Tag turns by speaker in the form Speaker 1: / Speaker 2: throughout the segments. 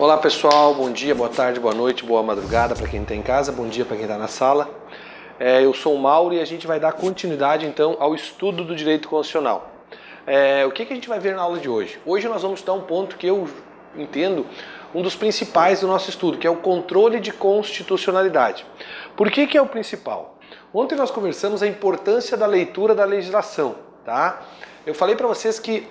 Speaker 1: Olá pessoal, bom dia, boa tarde, boa noite, boa madrugada para quem está em casa, bom dia para quem está na sala. Eu sou o Mauro e a gente vai dar continuidade então ao estudo do direito constitucional. O que a gente vai ver na aula de hoje? Hoje nós vamos estudar um ponto que eu entendo um dos principais do nosso estudo, que é o controle de constitucionalidade. Por que é o principal? Ontem nós conversamos a importância da leitura da legislação, tá? Eu falei para vocês que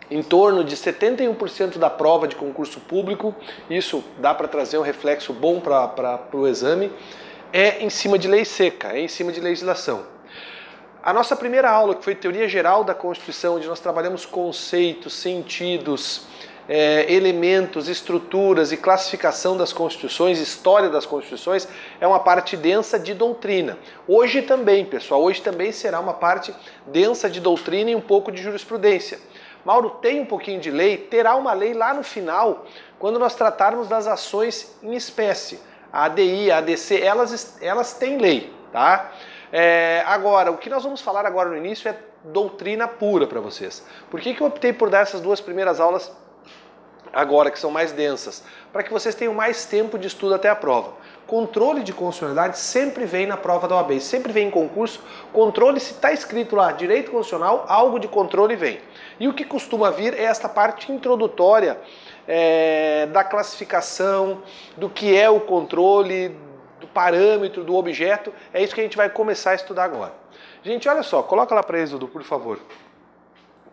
Speaker 1: em torno de 71% da prova de concurso público, isso dá para trazer um reflexo bom para o exame, é em cima de lei seca, é em cima de legislação. A nossa primeira aula, que foi Teoria Geral da Constituição, onde nós trabalhamos conceitos, sentidos, elementos, estruturas e classificação das constituições, história das constituições, é uma parte densa de doutrina. Hoje também, pessoal, hoje também será uma parte densa de doutrina e um pouco de jurisprudência. Mauro, tem um pouquinho de lei, terá uma lei lá no final, quando nós tratarmos das ações em espécie. A ADI, a ADC, elas têm lei, tá? Agora, o que nós vamos falar agora no início é doutrina pura para vocês. Por que eu optei por dar essas duas primeiras aulas agora, que são mais densas? Para que vocês tenham mais tempo de estudo até a prova. Controle de constitucionalidade sempre vem na prova da OAB, sempre vem em concurso. Controle, se está escrito lá, direito constitucional, algo de controle vem. E o que costuma vir é esta parte introdutória da classificação, do que é o controle, do parâmetro, do objeto. É isso que a gente vai começar a estudar agora. Gente, olha só, coloca lá para Êxodo, por favor.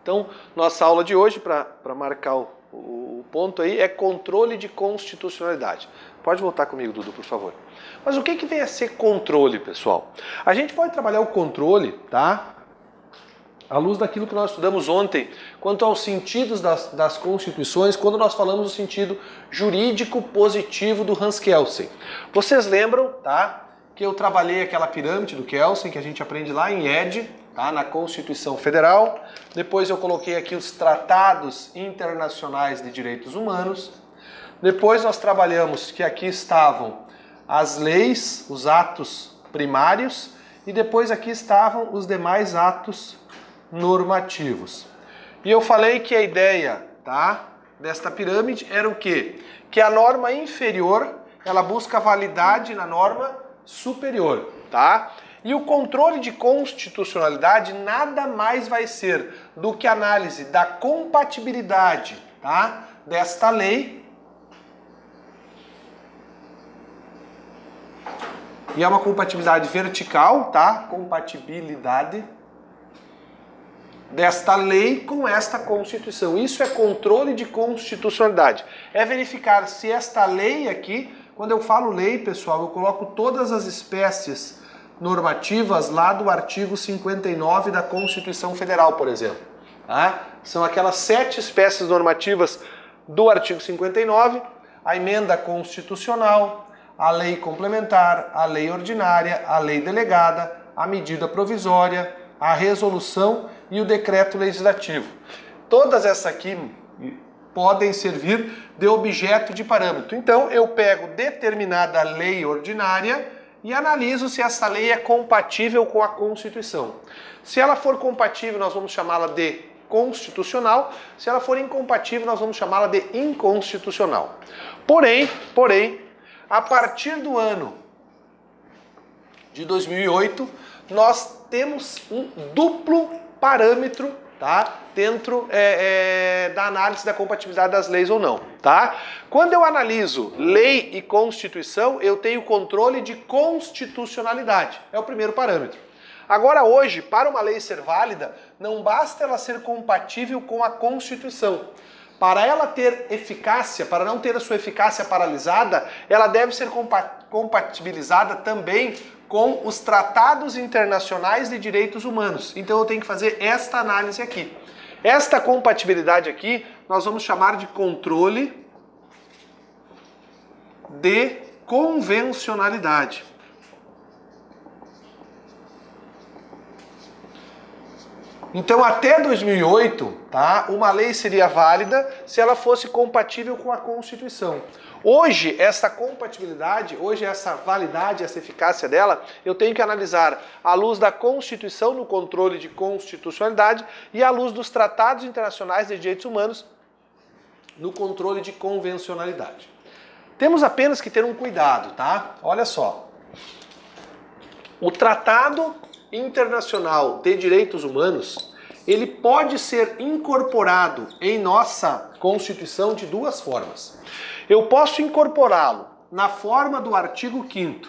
Speaker 1: Então, nossa aula de hoje, para marcar o ponto aí, é controle de constitucionalidade. Pode voltar comigo, Dudu, por favor. Mas o que vem a ser controle, pessoal? A gente pode trabalhar o controle, tá? À luz daquilo que nós estudamos ontem, quanto aos sentidos das constituições, quando nós falamos do sentido jurídico positivo do Hans Kelsen. Vocês lembram, tá? Que eu trabalhei aquela pirâmide do Kelsen, que a gente aprende lá em ED, tá? Na Constituição Federal. Depois eu coloquei aqui os tratados internacionais de direitos humanos. Depois nós trabalhamos que aqui estavam as leis, os atos primários, e depois aqui estavam os demais atos normativos. E eu falei que a ideia, tá, desta pirâmide era o quê? Que a norma inferior, ela busca validade na norma superior, tá? E o controle de constitucionalidade nada mais vai ser do que a análise da compatibilidade, tá, desta lei. E é uma compatibilidade vertical, tá? Compatibilidade desta lei com esta Constituição. Isso é controle de constitucionalidade. É verificar se esta lei aqui, quando eu falo lei, pessoal, eu coloco todas as espécies normativas lá do artigo 59 da Constituição Federal, por exemplo. Tá? São aquelas 7 espécies normativas do artigo 59, a emenda constitucional, a lei complementar, a lei ordinária, a lei delegada, a medida provisória, a resolução e o decreto legislativo. Todas essas aqui podem servir de objeto de parâmetro. Então eu pego determinada lei ordinária e analiso se essa lei é compatível com a Constituição. Se ela for compatível, nós vamos chamá-la de constitucional. Se ela for incompatível, nós vamos chamá-la de inconstitucional. Porém, a partir do ano de 2008, nós temos um duplo parâmetro, tá? Dentro da análise da compatibilidade das leis ou não, tá? Quando eu analiso lei e Constituição, eu tenho controle de constitucionalidade. É o primeiro parâmetro. Agora hoje, para uma lei ser válida, não basta ela ser compatível com a Constituição. Para ela ter eficácia, para não ter a sua eficácia paralisada, ela deve ser compatibilizada também com os tratados internacionais de direitos humanos. Então eu tenho que fazer esta análise aqui. Esta compatibilidade aqui, nós vamos chamar de controle de convencionalidade. Então, até 2008, tá, uma lei seria válida se ela fosse compatível com a Constituição. Hoje, essa compatibilidade, hoje essa validade, essa eficácia dela, eu tenho que analisar à luz da Constituição no controle de constitucionalidade e à luz dos tratados internacionais de direitos humanos no controle de convencionalidade. Temos apenas que ter um cuidado, tá? Olha só. O Tratado Internacional de Direitos Humanos, ele pode ser incorporado em nossa Constituição de duas formas. Eu posso incorporá-lo na forma do artigo 5º,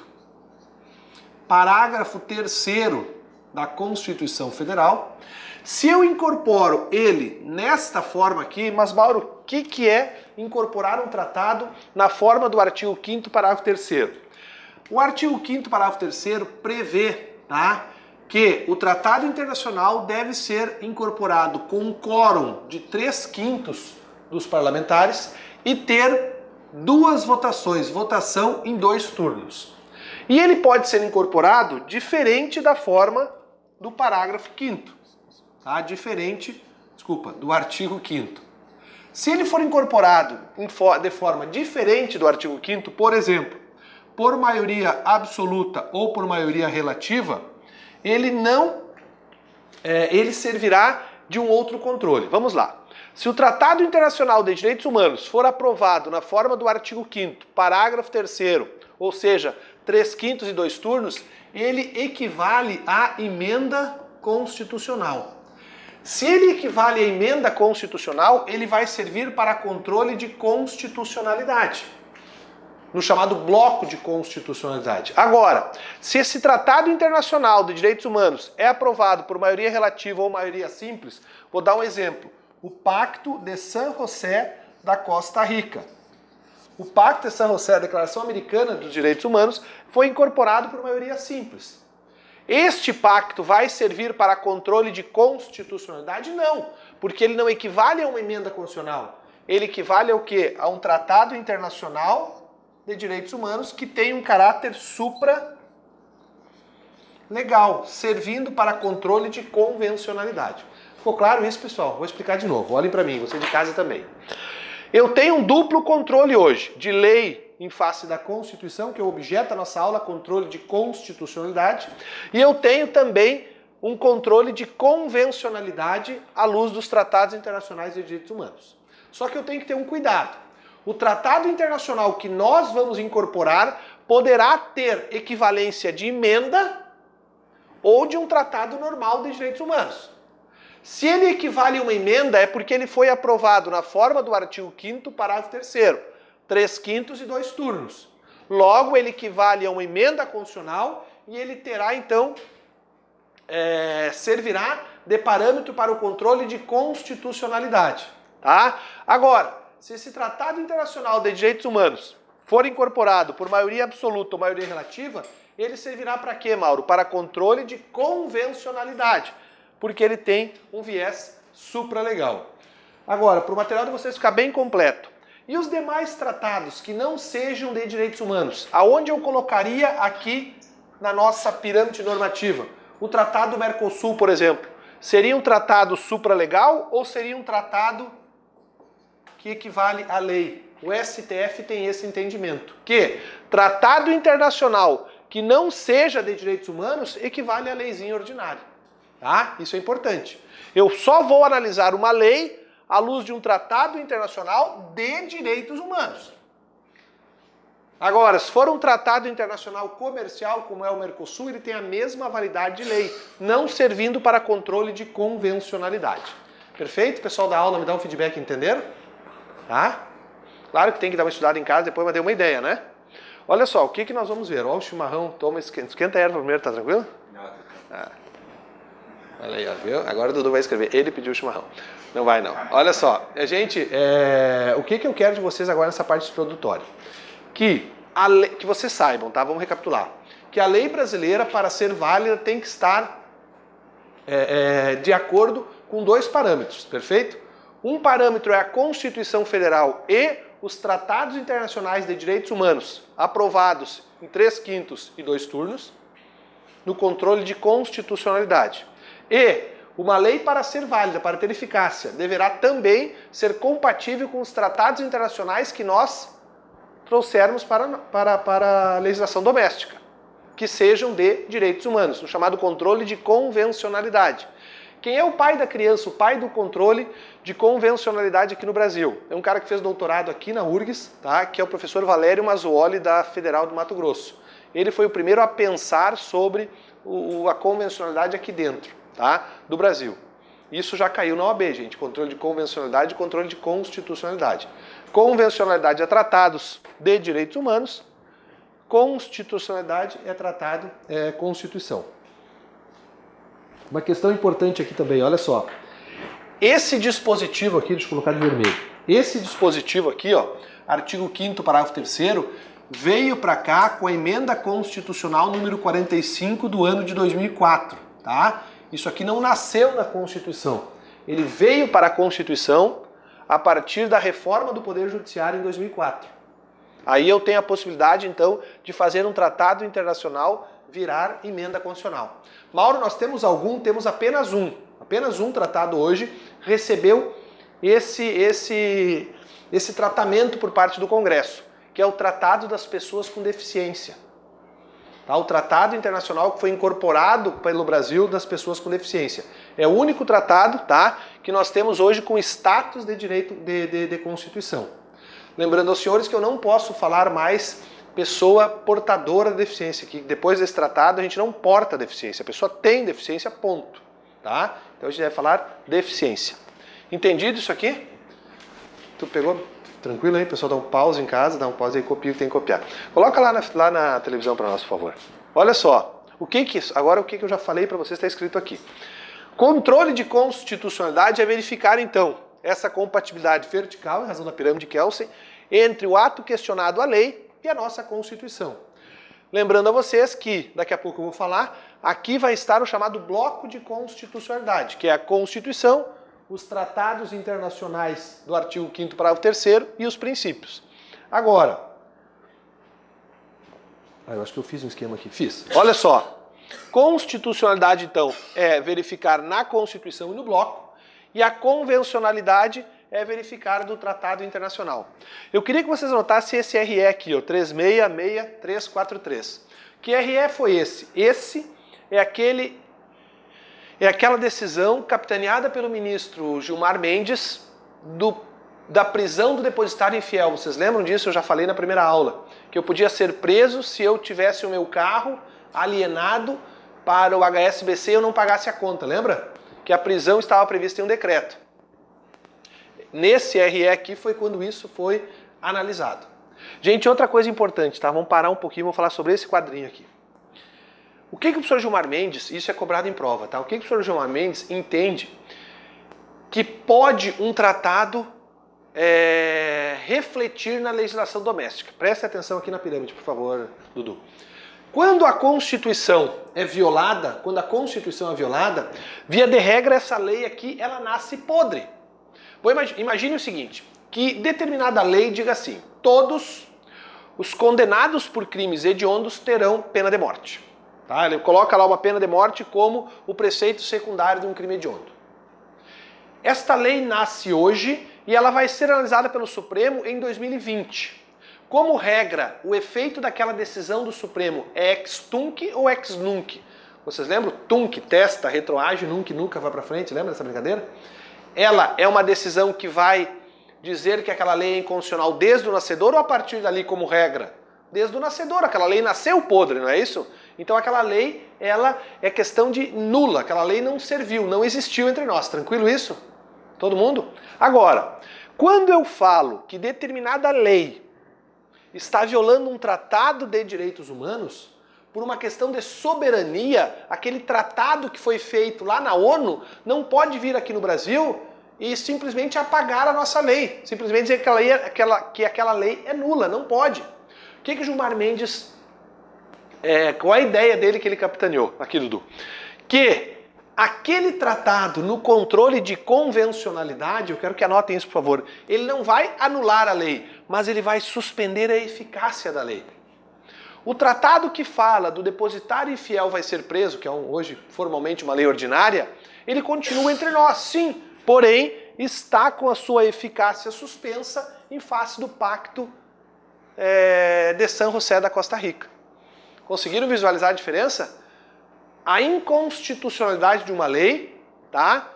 Speaker 1: parágrafo 3º da Constituição Federal. Se eu incorporo ele nesta forma aqui, mas Mauro, o que é incorporar um tratado na forma do artigo 5º, parágrafo 3º? O artigo 5º, parágrafo 3º prevê, tá, que o tratado internacional deve ser incorporado com um quórum de 3/5 dos parlamentares e ter duas votações, votação em 2 turnos. E ele pode ser incorporado diferente da forma do parágrafo 5º, tá? Do artigo 5º. Se ele for incorporado de forma diferente do artigo 5º, por exemplo, por maioria absoluta ou por maioria relativa, ele servirá de um outro controle. Vamos lá. Se o Tratado Internacional de Direitos Humanos for aprovado na forma do artigo 5º, parágrafo 3º, ou seja, 3/5 e 2 turnos, ele equivale à emenda constitucional. Se ele equivale à emenda constitucional, ele vai servir para controle de constitucionalidade, no chamado bloco de constitucionalidade. Agora, se esse Tratado Internacional de Direitos Humanos é aprovado por maioria relativa ou maioria simples, vou dar um exemplo. O Pacto de San José da Costa Rica. O Pacto de San José, a Declaração Americana dos Direitos Humanos, foi incorporado por maioria simples. Este pacto vai servir para controle de constitucionalidade? Não, porque ele não equivale a uma emenda constitucional. Ele equivale ao quê? A um tratado internacional de direitos humanos que tem um caráter supra-legal, servindo para controle de convencionalidade. Ficou claro isso, pessoal? Vou explicar de novo. Olhem para mim, você de casa também. Eu tenho um duplo controle hoje, de lei em face da Constituição, que é o objeto da nossa aula, controle de constitucionalidade, e eu tenho também um controle de convencionalidade à luz dos tratados internacionais de direitos humanos. Só que eu tenho que ter um cuidado. O tratado internacional que nós vamos incorporar poderá ter equivalência de emenda ou de um tratado normal de direitos humanos. Se ele equivale a uma emenda, é porque ele foi aprovado na forma do artigo 5º, parágrafo 3º, 3/5 e 2 turnos. Logo, ele equivale a uma emenda constitucional e ele terá, então, servirá de parâmetro para o controle de constitucionalidade. Tá? Agora, se esse Tratado Internacional de Direitos Humanos for incorporado por maioria absoluta ou maioria relativa, ele servirá para quê, Mauro? Para controle de convencionalidade, porque ele tem um viés supralegal. Agora, para o material de vocês ficar bem completo, e os demais tratados que não sejam de direitos humanos, aonde eu colocaria aqui na nossa pirâmide normativa? O Tratado Mercosul, por exemplo, seria um tratado supralegal ou seria um tratado que equivale à lei? O STF tem esse entendimento, que tratado internacional que não seja de direitos humanos equivale à leizinha ordinária. Tá? Isso é importante. Eu só vou analisar uma lei à luz de um tratado internacional de direitos humanos. Agora, se for um tratado internacional comercial, como é o Mercosul, ele tem a mesma validade de lei, não servindo para controle de convencionalidade. Perfeito? Pessoal da aula, me dá um feedback, entenderam? Tá? Claro que tem que dar uma estudada em casa, depois eu dei uma ideia, né? Olha só, o que nós vamos ver? Olha o chimarrão, toma, esquenta a erva primeiro, tá tranquilo? Não. Olha aí, ó, viu? Agora o Dudu vai escrever, ele pediu o chimarrão. Não vai não. Olha só, gente, o que eu quero de vocês agora nessa parte introdutória? Que vocês saibam, tá? Vamos recapitular. Que a lei brasileira, para ser válida, tem que estar de acordo com 2 parâmetros, perfeito? Um parâmetro é a Constituição Federal e os tratados internacionais de direitos humanos, aprovados em 3/5 e 2 turnos, no controle de constitucionalidade. E uma lei, para ser válida, para ter eficácia, deverá também ser compatível com os tratados internacionais que nós trouxermos para a legislação doméstica, que sejam de direitos humanos, o chamado controle de convencionalidade, Quem é o pai da criança, o pai do controle de convencionalidade aqui no Brasil? É um cara que fez doutorado aqui na URGS, tá? Que é o professor Valério Mazzuoli, da Federal do Mato Grosso. Ele foi o primeiro a pensar sobre a convencionalidade aqui dentro, tá? Do Brasil. Isso já caiu na OAB, gente. Controle de convencionalidade e controle de constitucionalidade. Convencionalidade é tratados de direitos humanos, constitucionalidade é tratado Constituição. Uma questão importante aqui também, olha só. Esse dispositivo aqui, deixa eu colocar de vermelho. Esse dispositivo aqui, ó, artigo 5º, parágrafo 3º, veio para cá com a emenda constitucional número 45 do ano de 2004, tá? Isso aqui não nasceu na Constituição. Ele veio para a Constituição a partir da reforma do Poder Judiciário em 2004. Aí eu tenho a possibilidade, então, de fazer um tratado internacional virar emenda constitucional. Mauro, nós temos apenas um. Apenas um tratado hoje recebeu esse tratamento por parte do Congresso, que é o Tratado das Pessoas com Deficiência. Tá? O Tratado Internacional que foi incorporado pelo Brasil das pessoas com deficiência. É o único tratado, tá, que nós temos hoje com status de direito de Constituição. Lembrando aos senhores que eu não posso falar mais pessoa portadora de deficiência, que depois desse tratado a gente não porta deficiência, a pessoa tem deficiência, ponto. Tá? Então a gente deve falar deficiência. Entendido isso aqui? Tu pegou? Tranquilo aí, pessoal, dá um pause em casa, dá um pause aí, copia o que tem que copiar. Coloca lá na televisão para nós, por favor. Olha só, agora o que eu já falei para vocês está escrito aqui. Controle de constitucionalidade é verificar, então, essa compatibilidade vertical, em razão da pirâmide Kelsen, entre o ato questionado à lei e a nossa Constituição. Lembrando a vocês que, daqui a pouco eu vou falar, aqui vai estar o chamado bloco de constitucionalidade, que é a Constituição, os tratados internacionais do artigo 5º, parágrafo 3º e os princípios. Agora, eu acho que eu fiz um esquema aqui. Fiz. Olha só, constitucionalidade, então, é verificar na Constituição e no bloco, e a convencionalidade é verificar do tratado internacional. Eu queria que vocês anotassem esse RE aqui, ó, 366343. Que RE foi esse? Esse é aquela decisão capitaneada pelo ministro Gilmar Mendes da prisão do depositário infiel. Vocês lembram disso? Eu já falei na primeira aula. Que eu podia ser preso se eu tivesse o meu carro alienado para o HSBC e eu não pagasse a conta, lembra? Que a prisão estava prevista em um decreto. Nesse RE aqui foi quando isso foi analisado. Gente, outra coisa importante, tá? Vamos parar um pouquinho e vamos falar sobre esse quadrinho aqui. O que o professor Gilmar Mendes, isso é cobrado em prova, tá? O que o professor Gilmar Mendes entende que pode um tratado refletir na legislação doméstica? Preste atenção aqui na pirâmide, por favor, Dudu. Quando a Constituição é violada, via de regra essa lei aqui, ela nasce podre. Imagine o seguinte, que determinada lei diga assim, todos os condenados por crimes hediondos terão pena de morte. Tá? Ele coloca lá uma pena de morte como o preceito secundário de um crime hediondo. Esta lei nasce hoje e ela vai ser analisada pelo Supremo em 2020. Como regra, o efeito daquela decisão do Supremo é ex tunc ou ex nunc? Vocês lembram? Tunc, testa, retroage, nunc, nunca vai para frente. Lembra dessa brincadeira? Ela é uma decisão que vai dizer que aquela lei é inconstitucional desde o nascedor ou a partir dali como regra? Desde o nascedor, aquela lei nasceu podre, não é isso? Então aquela lei, ela é questão de nula, aquela lei não serviu, não existiu entre nós, tranquilo isso? Todo mundo? Agora, quando eu falo que determinada lei está violando um tratado de direitos humanos, por uma questão de soberania, aquele tratado que foi feito lá na ONU não pode vir aqui no Brasil e simplesmente apagar a nossa lei, simplesmente dizer que aquela lei é nula, não pode. O que Gilmar Mendes, qual a ideia dele que ele capitaneou aqui, Dudu? Que aquele tratado no controle de convencionalidade, eu quero que anotem isso por favor, ele não vai anular a lei, mas ele vai suspender a eficácia da lei. O tratado que fala do depositário infiel vai ser preso, que é hoje formalmente uma lei ordinária, ele continua entre nós, sim, porém está com a sua eficácia suspensa em face do pacto de San José da Costa Rica. Conseguiram visualizar a diferença? A inconstitucionalidade de uma lei, tá?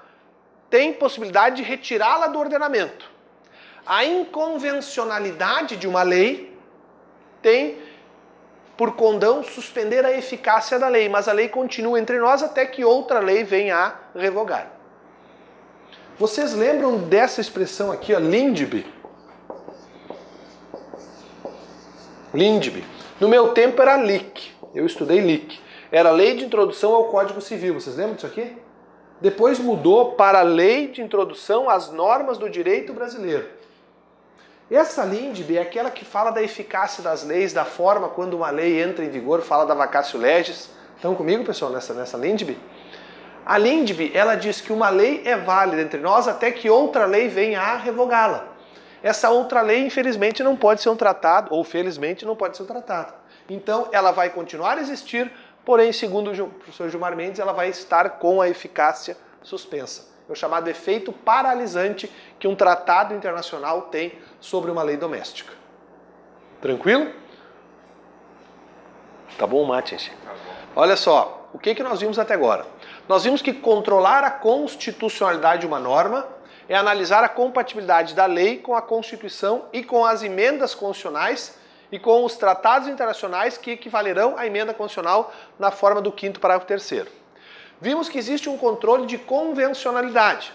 Speaker 1: Tem possibilidade de retirá-la do ordenamento. A inconvencionalidade de uma lei tem por condão suspender a eficácia da lei, mas a lei continua entre nós até que outra lei venha a revogar. Vocês lembram dessa expressão aqui, ó, Lindbe? Lindbe. No meu tempo era LIC, eu estudei LIC. Era Lei de Introdução ao Código Civil, vocês lembram disso aqui? Depois mudou para Lei de Introdução às Normas do Direito Brasileiro. Essa Lindbe é aquela que fala da eficácia das leis, da forma quando uma lei entra em vigor, fala da vacatio legis. Estão comigo, pessoal, nessa Lindbe? A Lindbe, ela diz que uma lei é válida entre nós até que outra lei venha a revogá-la. Essa outra lei, infelizmente, não pode ser um tratado, ou felizmente não pode ser um tratado. Então, ela vai continuar a existir, porém, segundo o professor Gilmar Mendes, ela vai estar com a eficácia suspensa. É o chamado efeito paralisante que um tratado internacional tem sobre uma lei doméstica. Tranquilo? Tá bom o mate, gente? Olha só, o que nós vimos até agora? Nós vimos que controlar a constitucionalidade de uma norma é analisar a compatibilidade da lei com a Constituição e com as emendas constitucionais e com os tratados internacionais que equivalerão à emenda constitucional na forma do 5º parágrafo 3º. Vimos que existe um controle de convencionalidade.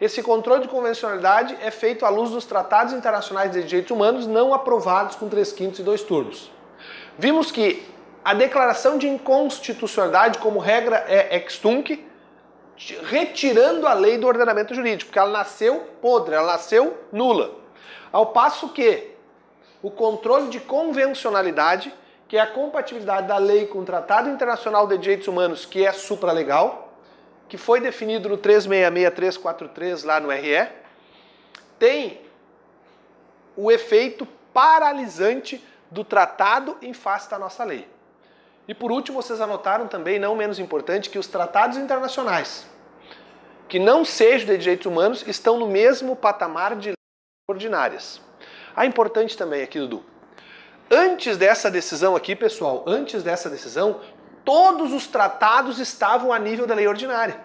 Speaker 1: Esse controle de convencionalidade é feito à luz dos tratados internacionais de direitos humanos não aprovados com 3/5 e 2 turnos. Vimos que a declaração de inconstitucionalidade como regra é ex tunc, retirando a lei do ordenamento jurídico, porque ela nasceu podre, ela nasceu nula. Ao passo que o controle de convencionalidade, que é a compatibilidade da lei com o Tratado Internacional de Direitos Humanos, que é supralegal, que foi definido no 366-343 lá no RE, tem o efeito paralisante do tratado em face da nossa lei. E por último, vocês anotaram também, não menos importante, que os tratados internacionais, que não sejam de direitos humanos, estão no mesmo patamar de leis ordinárias. Ah, importante também aqui, Dudu. Antes dessa decisão aqui, pessoal, antes dessa decisão, todos os tratados estavam a nível da lei ordinária.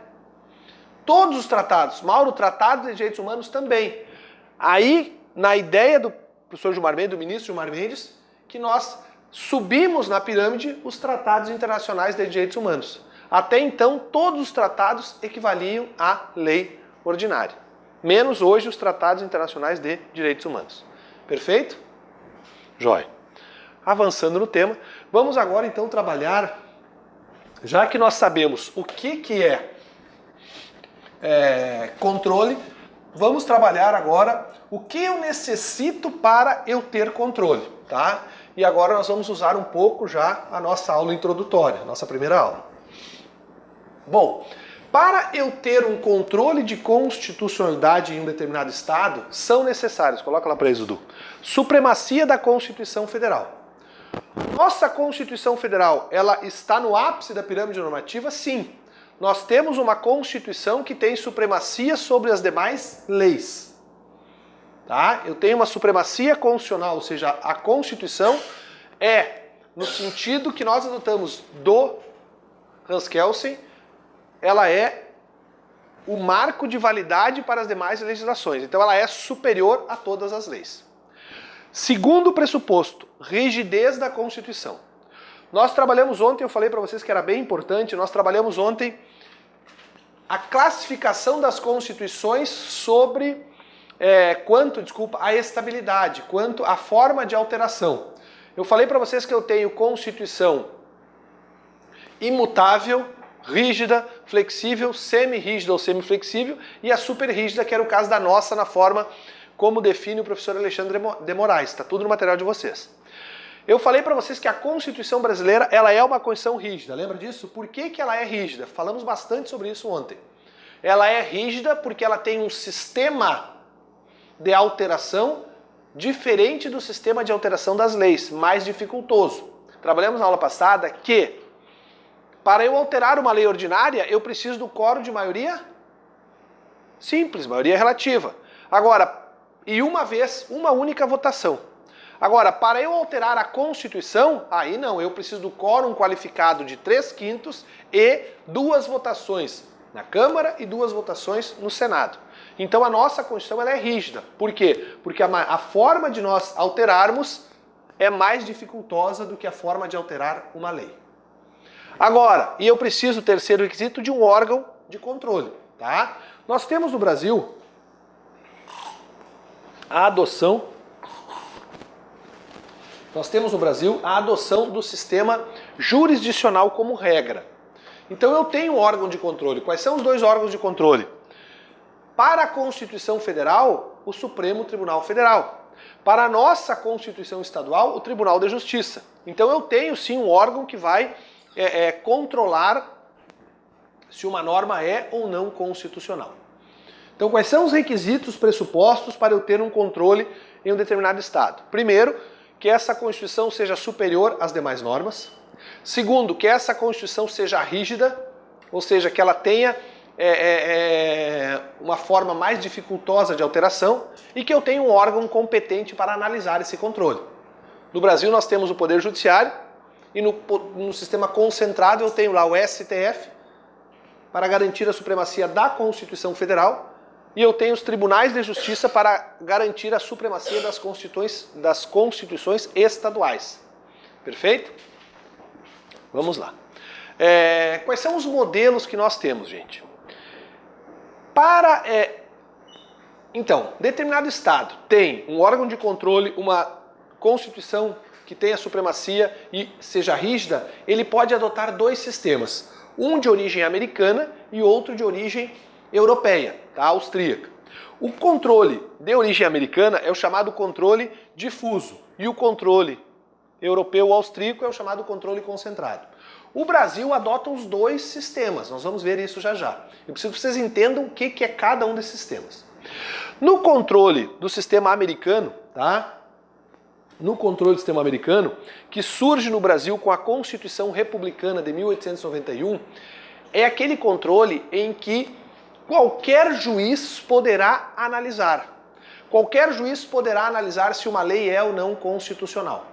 Speaker 1: Todos os tratados. Mauro, tratados de direitos humanos também. Aí, na ideia do professor Gilmar Mendes, do ministro Gilmar Mendes, que nós subimos na pirâmide os tratados internacionais de direitos humanos. Até então, todos os tratados equivaliam à lei ordinária. Menos hoje os tratados internacionais de direitos humanos. Perfeito? Jóia. Avançando no tema, vamos agora então trabalhar, já que nós sabemos o que é controle, vamos trabalhar agora o que eu necessito para eu ter controle, tá? E agora nós vamos usar um pouco já a nossa aula introdutória, a nossa primeira aula. Bom, para eu ter um controle de constitucionalidade em um determinado estado, são necessários, coloca lá para eles, Dudu, supremacia da Constituição Federal. Nossa Constituição Federal, ela está no ápice da pirâmide normativa? Sim. Nós temos uma Constituição que tem supremacia sobre as demais leis. Tá? Eu tenho uma supremacia constitucional, ou seja, a Constituição é, no sentido que nós adotamos do Hans Kelsen, ela é o marco de validade para as demais legislações. Então ela é superior a todas as leis. Segundo pressuposto, rigidez da Constituição. Nós trabalhamos ontem, eu falei para vocês que era bem importante, nós trabalhamos ontem a classificação das constituições sobre quanto à estabilidade, quanto à forma de alteração. Eu falei para vocês que eu tenho Constituição imutável, rígida, flexível, semi-rígida ou semi-flexível e a super-rígida, que era o caso da nossa na forma como define o professor Alexandre de Moraes. Está tudo no material de vocês. Eu falei para vocês que a Constituição brasileira ela é uma Constituição rígida. Lembra disso? Por que ela é rígida? Falamos bastante sobre isso ontem. Ela é rígida porque ela tem um sistema de alteração diferente do sistema de alteração das leis, mais dificultoso. Trabalhamos na aula passada que para eu alterar uma lei ordinária, eu preciso do quórum de maioria simples, maioria relativa. Agora, e uma única votação. Agora, para eu alterar a Constituição, aí não, eu preciso do quórum qualificado de 3/5 e 2 votações na Câmara e 2 votações no Senado. Então a nossa Constituição ela é rígida. Por quê? Porque a forma de nós alterarmos é mais dificultosa do que a forma de alterar uma lei. Agora, e eu preciso, terceiro requisito, de um órgão de controle. Tá? Nós temos no Brasil a adoção do sistema jurisdicional como regra. Então eu tenho um órgão de controle. Quais são os 2 órgãos de controle? Para a Constituição Federal, o Supremo Tribunal Federal. Para a nossa Constituição Estadual, o Tribunal de Justiça. Então eu tenho sim um órgão que vai controlar se uma norma é ou não constitucional. Então quais são os requisitos pressupostos para eu ter um controle em um determinado estado? Primeiro, que essa Constituição seja superior às demais normas. Segundo, que essa Constituição seja rígida, ou seja, que ela tenha uma forma mais dificultosa de alteração e que eu tenha um órgão competente para analisar esse controle. No Brasil nós temos o Poder Judiciário e no sistema concentrado eu tenho lá o STF para garantir a supremacia da Constituição Federal e eu tenho os tribunais de justiça para garantir a supremacia das constituições estaduais. Perfeito? Vamos lá. Quais são os modelos que nós temos, gente? Então, determinado estado tem um órgão de controle, uma constituição que tenha supremacia e seja rígida, ele pode adotar 2 sistemas. Um de origem americana e outro de origem europeia, tá? Austríaca. O controle de origem americana é o chamado controle difuso e o controle europeu austríaco é o chamado controle concentrado. O Brasil adota os 2 sistemas, nós vamos ver isso já já. Eu preciso que vocês entendam o que é cada um desses sistemas. No controle do sistema americano, tá? No controle do sistema americano, que surge no Brasil com a Constituição Republicana de 1891, é aquele controle em que qualquer juiz poderá analisar. Qualquer juiz poderá analisar se uma lei é ou não constitucional.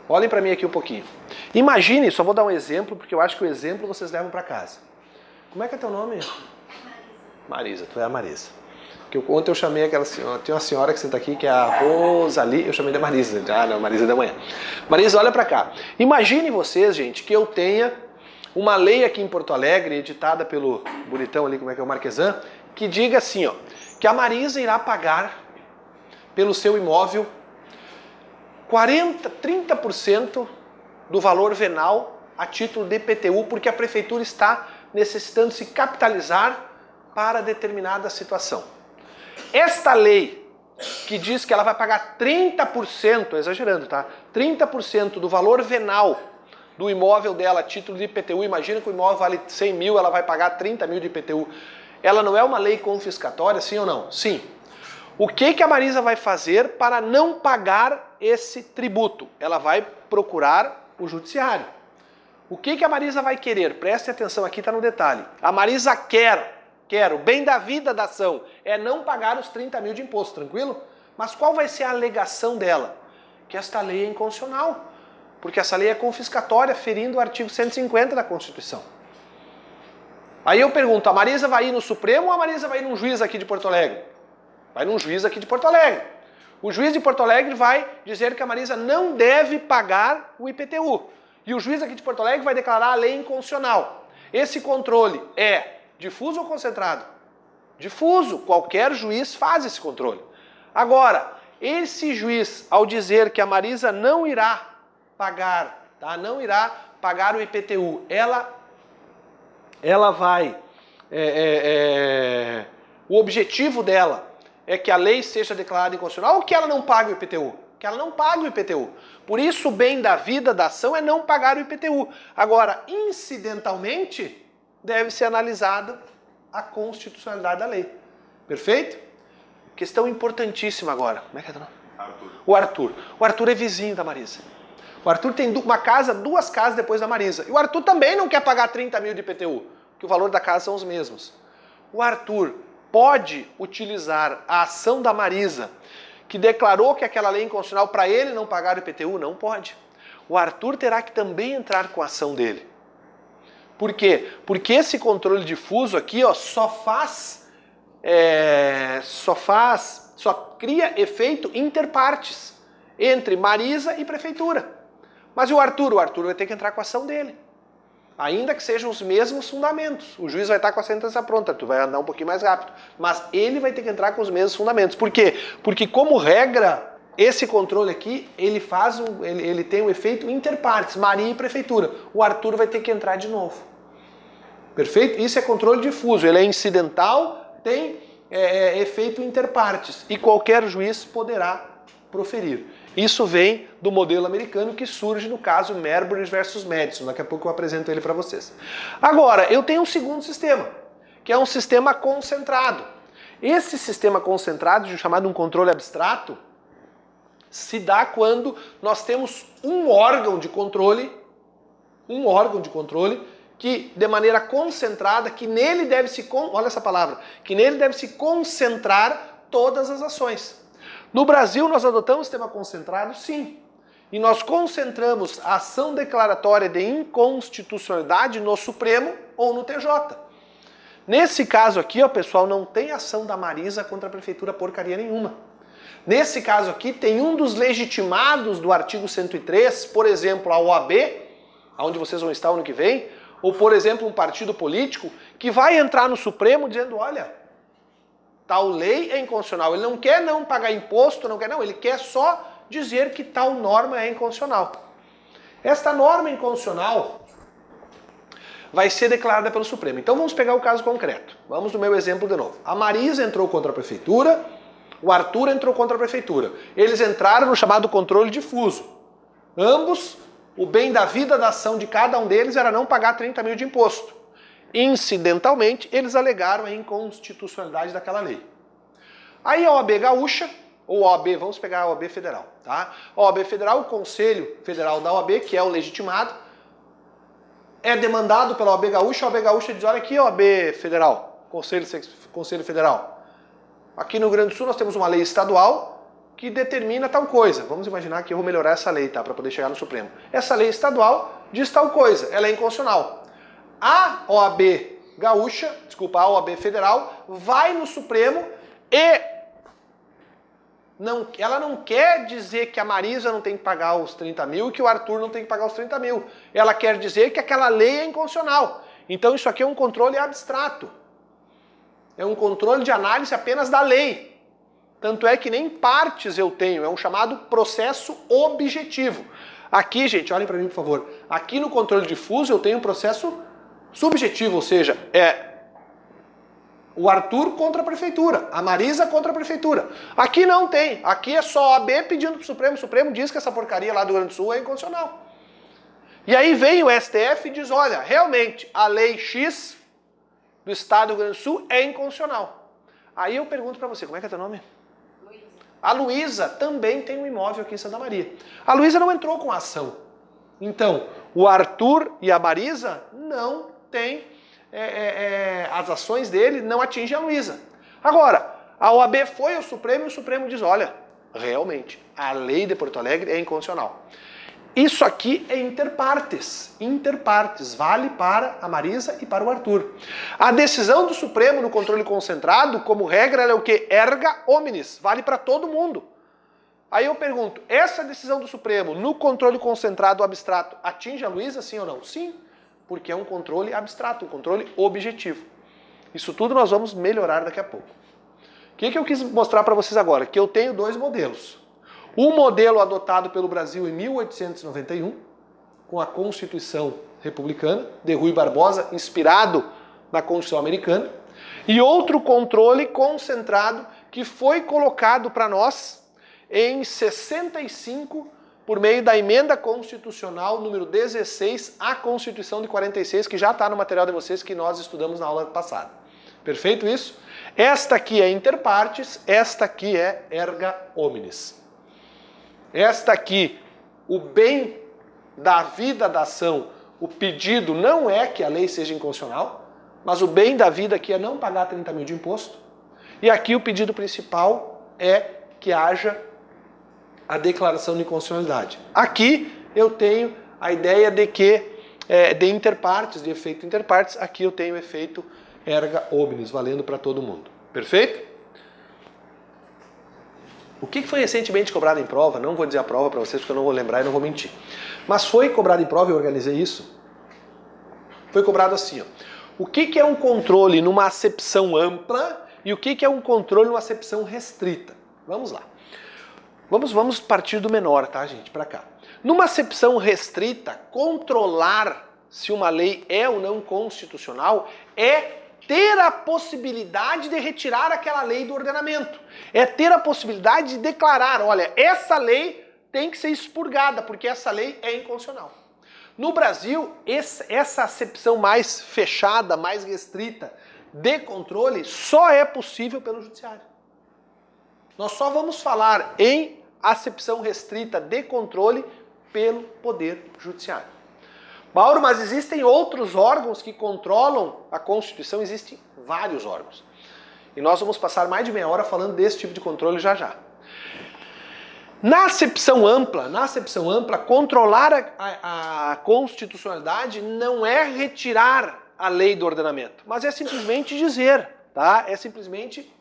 Speaker 1: Olhem para mim aqui um pouquinho. Imagine, só vou dar um exemplo, porque eu acho que o exemplo vocês levam para casa. Como é que é teu nome? Marisa, tu é a Marisa. Porque ontem eu chamei aquela senhora, tem uma senhora que senta aqui, que é a Rosali, eu chamei de Marisa. Ah, não, Marisa da manhã. Marisa, olha para cá. Imagine vocês, gente, que eu tenha uma lei aqui em Porto Alegre, editada pelo bonitão ali, como é que é o Marquesan, que diga assim, ó, que a Marisa irá pagar pelo seu imóvel 30% do valor venal a título de IPTU, porque a prefeitura está necessitando se capitalizar para determinada situação. Esta lei que diz que ela vai pagar 30%, exagerando, tá? 30% do valor venal do imóvel dela a título de IPTU, imagina que o imóvel vale 100 mil, ela vai pagar 30 mil de IPTU. Ela não é uma lei confiscatória, sim ou não? Sim. O que a Marisa vai fazer para não pagar esse tributo? Ela vai procurar o judiciário. O que a Marisa vai querer? Preste atenção, aqui está no detalhe. A Marisa quer, o bem da vida da ação, é não pagar os 30 mil de imposto, tranquilo? Mas qual vai ser a alegação dela? Que esta lei é inconstitucional, porque essa lei é confiscatória, ferindo o artigo 150 da Constituição. Aí eu pergunto, a Marisa vai ir no Supremo ou a Marisa vai ir num juiz aqui de Porto Alegre? Vai num juiz aqui de Porto Alegre. O juiz de Porto Alegre vai dizer que a Marisa não deve pagar o IPTU. E o juiz aqui de Porto Alegre vai declarar a lei inconstitucional. Esse controle é difuso ou concentrado? Difuso. Qualquer juiz faz esse controle. Agora, esse juiz, ao dizer que a Marisa não irá pagar, tá? Não irá pagar o IPTU, ela vai... o objetivo dela é que a lei seja declarada inconstitucional ou que ela não pague o IPTU? Que ela não pague o IPTU. Por isso o bem da vida da ação é não pagar o IPTU. Agora, incidentalmente, deve ser analisada a constitucionalidade da lei. Perfeito? Questão importantíssima agora. Como é que é o nome? Arthur. O Arthur. O Arthur é vizinho da Marisa. O Arthur tem duas casas depois da Marisa. E o Arthur também não quer pagar 30 mil de IPTU, que o valor da casa são os mesmos. O Arthur pode utilizar a ação da Marisa, que declarou que aquela lei é inconstitucional, para ele não pagar o IPTU? Não pode. O Arthur terá que também entrar com a ação dele. Por quê? Porque esse controle difuso aqui, ó, só cria efeito interpartes entre Marisa e prefeitura. Mas e o Arthur? O Arthur vai ter que entrar com a ação dele. Ainda que sejam os mesmos fundamentos. O juiz vai estar com a sentença pronta, tu vai andar um pouquinho mais rápido. Mas ele vai ter que entrar com os mesmos fundamentos. Por quê? Porque, como regra, esse controle aqui, ele tem um efeito interpartes, Maria e prefeitura. O Arthur vai ter que entrar de novo. Perfeito? Isso é controle difuso. Ele é incidental, tem efeito interpartes. E qualquer juiz poderá proferir. Isso vem do modelo americano que surge no caso Marbury versus Madison. Daqui a pouco eu apresento ele para vocês. Agora, eu tenho um segundo sistema, que é um sistema concentrado. Esse sistema concentrado, chamado um controle abstrato, se dá quando nós temos um órgão de controle que de maneira concentrada, que nele deve se, olha essa palavra, que nele deve se concentrar todas as ações. No Brasil, nós adotamos sistema concentrado, sim. E nós concentramos a ação declaratória de inconstitucionalidade no Supremo ou no TJ. Nesse caso aqui, ó, pessoal, não tem ação da Marisa contra a prefeitura porcaria nenhuma. Nesse caso aqui, tem um dos legitimados do artigo 103, por exemplo, a OAB, onde vocês vão estar ano que vem, ou, por exemplo, um partido político, que vai entrar no Supremo dizendo, olha, tal lei é inconstitucional. Ele não quer não pagar imposto, ele quer só dizer que tal norma é inconstitucional. Esta norma inconstitucional vai ser declarada pelo Supremo. Então vamos pegar o caso concreto. Vamos no meu exemplo de novo. A Marisa entrou contra a prefeitura, o Arthur entrou contra a prefeitura. Eles entraram no chamado controle difuso. Ambos, o bem da vida da ação de cada um deles era não pagar 30 mil de imposto. Incidentalmente, eles alegaram a inconstitucionalidade daquela lei. Aí a OAB gaúcha, ou OAB, vamos pegar a OAB federal, tá? A OAB federal, o Conselho Federal da OAB, que é o legitimado, é demandado pela OAB gaúcha, a OAB gaúcha diz, olha aqui, OAB federal, Conselho Federal. Aqui no Rio Grande do Sul nós temos uma lei estadual que determina tal coisa. Vamos imaginar que eu vou melhorar essa lei, tá? Para poder chegar no Supremo. Essa lei estadual diz tal coisa, ela é inconstitucional. A OAB gaúcha, a OAB federal, vai no Supremo e ela não quer dizer que a Marisa não tem que pagar os 30 mil e que o Arthur não tem que pagar os 30 mil. Ela quer dizer que aquela lei é inconstitucional. Então isso aqui é um controle abstrato. É um controle de análise apenas da lei. Tanto é que nem partes eu tenho, é um chamado processo objetivo. Aqui, gente, olhem para mim, por favor. Aqui no controle difuso eu tenho um processo subjetivo, ou seja, é o Arthur contra a prefeitura, a Marisa contra a prefeitura. Aqui não tem, aqui é só a OAB pedindo para o Supremo diz que essa porcaria lá do Rio Grande do Sul é inconstitucional. E aí vem o STF e diz, olha, realmente, a lei X do Estado do Rio Grande do Sul é inconstitucional. Aí eu pergunto para você, como é que é teu nome? Luísa. A Luísa também tem um imóvel aqui em Santa Maria. A Luísa não entrou com a ação. Então, o Arthur e a Marisa não têm, as ações dele não atingem a Luísa. Agora, a OAB foi ao Supremo e o Supremo diz, olha, realmente, a lei de Porto Alegre é inconstitucional. Isso aqui é interpartes, vale para a Marisa e para o Arthur. A decisão do Supremo no controle concentrado, como regra, ela é o quê? Erga omnes, vale para todo mundo. Aí eu pergunto, essa decisão do Supremo no controle concentrado abstrato atinge a Luísa, sim ou não? Sim, porque é um controle abstrato, um controle objetivo. Isso tudo nós vamos melhorar daqui a pouco. O que eu quis mostrar para vocês agora? Que eu tenho dois modelos. Um modelo adotado pelo Brasil em 1891, com a Constituição Republicana, de Rui Barbosa, inspirado na Constituição Americana, e outro controle concentrado que foi colocado para nós em 65, por meio da emenda constitucional número 16 à Constituição de 46, que já está no material de vocês que nós estudamos na aula passada. Perfeito isso? Esta aqui é interpartes, esta aqui é erga omnes. Esta aqui, o bem da vida da ação, o pedido não é que a lei seja inconstitucional, mas o bem da vida aqui é não pagar 30 mil de imposto. E aqui o pedido principal é que haja a declaração de inconstitucionalidade. Aqui eu tenho a ideia de que de interpartes, de efeito interpartes, aqui eu tenho efeito erga omnes, valendo para todo mundo. Perfeito? O que foi recentemente cobrado em prova? Não vou dizer a prova para vocês porque eu não vou lembrar e não vou mentir. Mas foi cobrado em prova, eu organizei isso. Foi cobrado assim, ó. O que é um controle numa acepção ampla e o que é um controle numa acepção restrita? Vamos lá. Vamos partir do menor, tá, gente? Para cá. Numa acepção restrita, controlar se uma lei é ou não constitucional é ter a possibilidade de retirar aquela lei do ordenamento. É ter a possibilidade de declarar, olha, essa lei tem que ser expurgada, porque essa lei é inconstitucional. No Brasil, essa acepção mais fechada, mais restrita de controle só é possível pelo judiciário. Nós só vamos falar em acepção restrita de controle pelo Poder Judiciário. Mauro, mas existem outros órgãos que controlam a Constituição? Existem vários órgãos. E nós vamos passar mais de meia hora falando desse tipo de controle já já. Na acepção ampla, controlar a constitucionalidade não é retirar a lei do ordenamento, mas é simplesmente dizer, tá? É simplesmente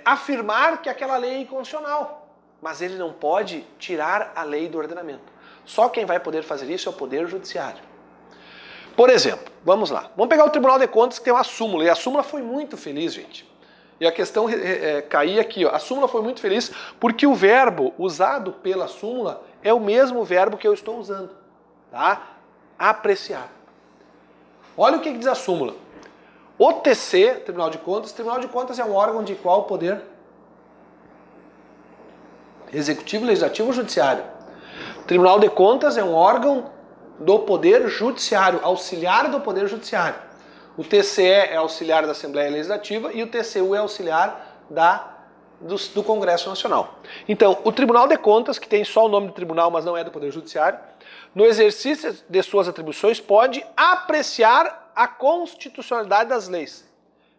Speaker 1: afirmar que aquela lei é inconstitucional, mas ele não pode tirar a lei do ordenamento. Só quem vai poder fazer isso é o Poder Judiciário. Por exemplo, vamos lá. Vamos pegar o Tribunal de Contas que tem uma súmula. E a súmula foi muito feliz, gente. E a questão caía aqui. Ó. A súmula foi muito feliz porque o verbo usado pela súmula é o mesmo verbo que eu estou usando. Tá? Apreciar. Olha o que diz a súmula. O TC, Tribunal de Contas é um órgão de qual poder? Executivo, Legislativo ou Judiciário? Tribunal de Contas é um órgão do Poder Judiciário, auxiliar do Poder Judiciário. O TCE é auxiliar da Assembleia Legislativa e o TCU é auxiliar do Congresso Nacional. Então, o Tribunal de Contas, que tem só o nome do tribunal, mas não é do Poder Judiciário, no exercício de suas atribuições pode apreciar a constitucionalidade das leis.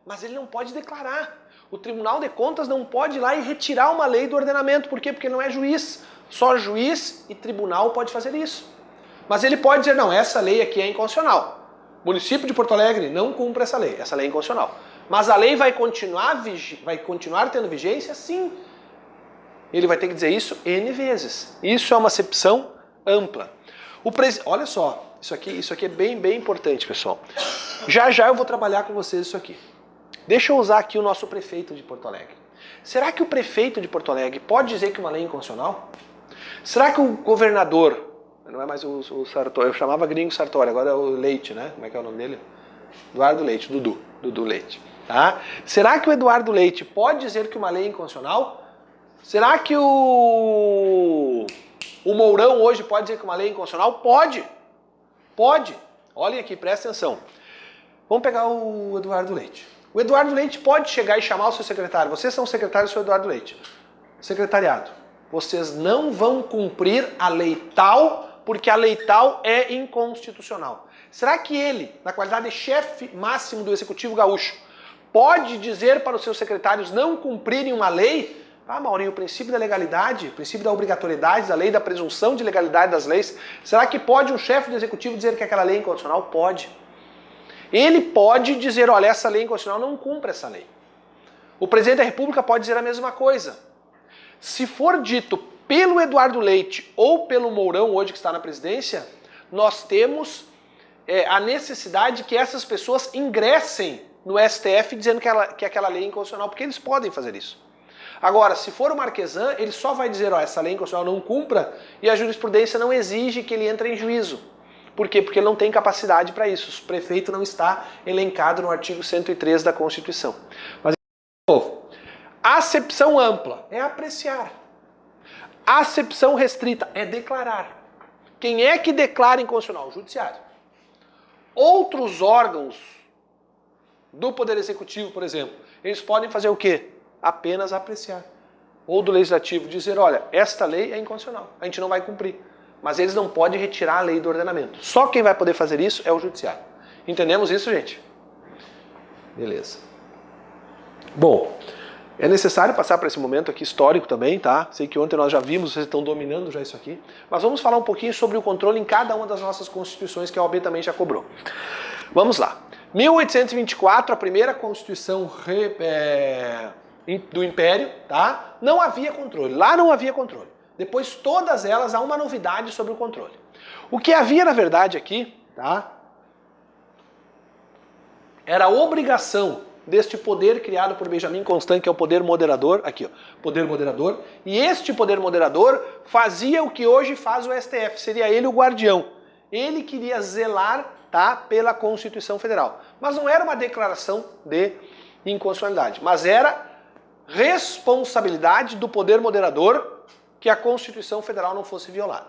Speaker 1: Mas ele não pode declarar. O Tribunal de Contas não pode ir lá e retirar uma lei do ordenamento. Por quê? Porque ele não é juiz. Só juiz e tribunal pode fazer isso. Mas ele pode dizer, não, essa lei aqui é inconstitucional. O município de Porto Alegre não cumpre essa lei é inconstitucional. Mas a lei vai continuar tendo vigência? Sim. Ele vai ter que dizer isso N vezes. Isso é uma acepção ampla. Olha só, isso aqui é bem importante, pessoal. Já eu vou trabalhar com vocês isso aqui. Deixa eu usar aqui o nosso prefeito de Porto Alegre. Será que o prefeito de Porto Alegre pode dizer que uma lei é inconstitucional? Será que o governador, não é mais o Sartori, eu chamava gringo Sartori, agora é o Leite, né? Como é que é o nome dele? Eduardo Leite, Dudu Leite. Tá? Será que o Eduardo Leite pode dizer que uma lei é inconstitucional? Será que o Mourão hoje pode dizer que uma lei é inconstitucional? Pode. Pode. Olhem aqui, presta atenção. Vamos pegar o Eduardo Leite. O Eduardo Leite pode chegar e chamar o seu secretário. Vocês são secretários do seu Eduardo Leite. Secretariado. Vocês não vão cumprir a lei tal, porque a lei tal é inconstitucional. Será que ele, na qualidade de chefe máximo do Executivo Gaúcho, pode dizer para os seus secretários não cumprirem uma lei? Ah, Maurinho, o princípio da legalidade, o princípio da obrigatoriedade, da lei da presunção de legalidade das leis, será que pode um chefe do Executivo dizer que aquela lei é inconstitucional? Pode. Ele pode dizer, olha, essa lei é inconstitucional, não cumpre essa lei. O presidente da República pode dizer a mesma coisa. Se for dito pelo Eduardo Leite ou pelo Mourão, hoje que está na presidência, nós temos a necessidade que essas pessoas ingressem no STF dizendo que aquela lei é inconstitucional, porque eles podem fazer isso. Agora, se for o Marquesan, ele só vai dizer, ó, essa lei inconstitucional não cumpra, e a jurisprudência não exige que ele entre em juízo. Por quê? Porque ele não tem capacidade para isso. O prefeito não está elencado no artigo 103 da Constituição. Mas, de novo, acepção ampla é apreciar. Acepção restrita é declarar. Quem é que declara inconstitucional? O Judiciário. Outros órgãos do Poder Executivo, por exemplo, eles podem fazer o quê? Apenas apreciar. Ou do Legislativo dizer, olha, esta lei é inconstitucional, a gente não vai cumprir. Mas eles não podem retirar a lei do ordenamento. Só quem vai poder fazer isso é o Judiciário. Entendemos isso, gente? Beleza. Bom, É necessário passar por esse momento aqui histórico também, tá? Sei que ontem nós já vimos, vocês estão dominando já isso aqui. Mas vamos falar um pouquinho sobre o controle em cada uma das nossas constituições que a OAB também já cobrou. Vamos lá. 1824, a primeira constituição do Império, tá? Não havia controle. Lá não havia controle. Depois, todas elas, há uma novidade sobre o controle. O que havia, na verdade, aqui, tá? Era a obrigação deste poder criado por Benjamin Constant, que é o poder moderador, aqui, ó, poder moderador, e este poder moderador fazia o que hoje faz o STF, seria ele o guardião. Ele queria zelar, tá, pela Constituição Federal. Mas não era uma declaração de inconstitucionalidade, mas era responsabilidade do poder moderador que a Constituição Federal não fosse violada.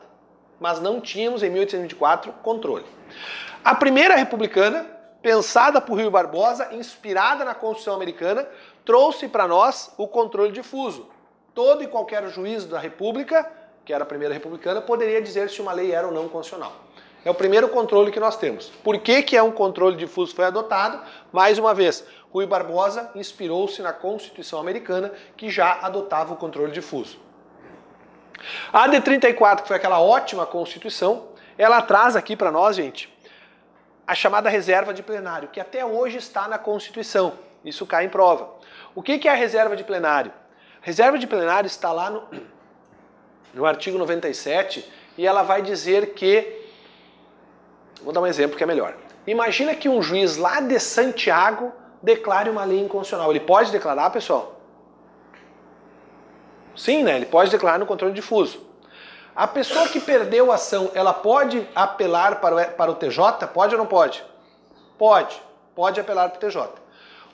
Speaker 1: Mas não tínhamos, em 1824, controle. A primeira republicana, pensada por Rui Barbosa, inspirada na Constituição Americana, trouxe para nós o controle difuso. Todo e qualquer juiz da República, que era a primeira republicana, poderia dizer se uma lei era ou não constitucional. É o primeiro controle que nós temos. Por que é um controle difuso foi adotado? Mais uma vez, Rui Barbosa inspirou-se na Constituição Americana, que já adotava o controle difuso. A de 34, que foi aquela ótima Constituição, ela traz aqui para nós, gente, a chamada reserva de plenário, que até hoje está na Constituição. Isso cai em prova. O que é a reserva de plenário? A reserva de plenário está lá no artigo 97 e ela vai dizer que... Vou dar um exemplo que é melhor. Imagina que um juiz lá de Santiago declare uma lei inconstitucional. Ele pode declarar, pessoal? Sim, né? Ele pode declarar no controle difuso. A pessoa que perdeu a ação, ela pode apelar para o TJ? Pode ou não pode? Pode. Pode apelar para o TJ.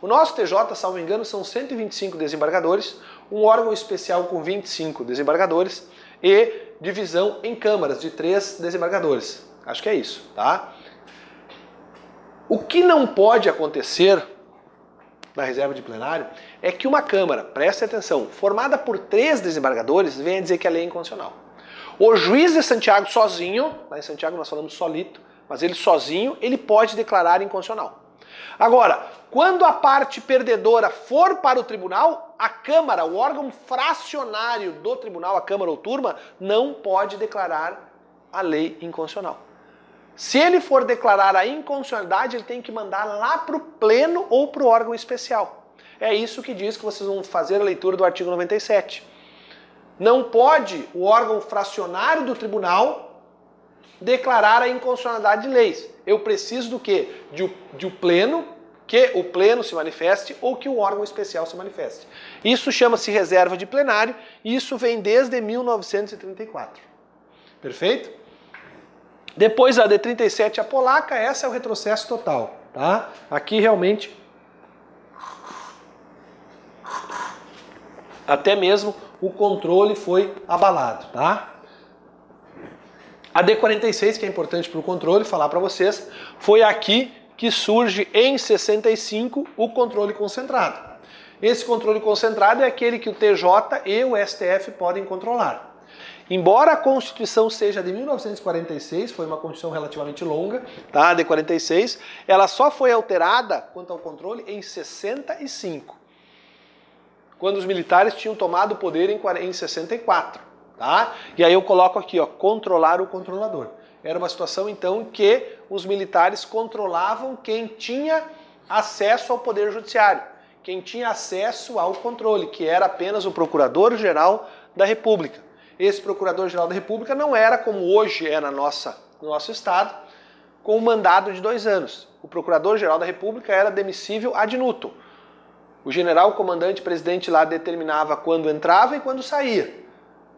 Speaker 1: O nosso TJ, salvo engano, são 125 desembargadores, um órgão especial com 25 desembargadores e divisão em câmaras de 3 desembargadores. Acho que é isso, tá? O que não pode acontecer na reserva de plenário é que uma Câmara, preste atenção, formada por 3 desembargadores, venha dizer que a lei é inconstitucional. O juiz de Santiago sozinho, lá em Santiago nós falamos solito, mas ele sozinho, ele pode declarar inconstitucional. Agora, quando a parte perdedora for para o tribunal, a Câmara, o órgão fracionário do tribunal, a Câmara ou turma, não pode declarar a lei inconstitucional. Se ele for declarar a inconstitucionalidade, ele tem que mandar lá para o pleno ou para o órgão especial. É isso que diz que vocês vão fazer a leitura do artigo 97. Não pode o órgão fracionário do tribunal declarar a inconstitucionalidade de leis. Eu preciso do quê? De um pleno, que o pleno se manifeste ou que o órgão especial se manifeste. Isso chama-se reserva de plenário e isso vem desde 1934. Perfeito? Depois a de 37, a polaca, essa é o retrocesso total, tá? Aqui realmente até mesmo o controle foi abalado, tá? A D46, que é importante para o controle, falar para vocês, foi aqui que surge em 65 o controle concentrado. Esse controle concentrado é aquele que o TJ e o STF podem controlar. Embora a Constituição seja de 1946, foi uma Constituição relativamente longa, tá? De 46, ela só foi alterada quanto ao controle em 65, quando os militares tinham tomado o poder em 64, tá? E aí eu coloco aqui, ó, controlar o controlador. Era uma situação então que os militares controlavam quem tinha acesso ao poder judiciário, quem tinha acesso ao controle, que era apenas o Procurador-Geral da República. Esse Procurador-Geral da República não era como hoje é no nosso Estado, com um mandado de 2 anos. O Procurador-Geral da República era demissível ad nutum. O general, comandante, presidente lá determinava quando entrava e quando saía.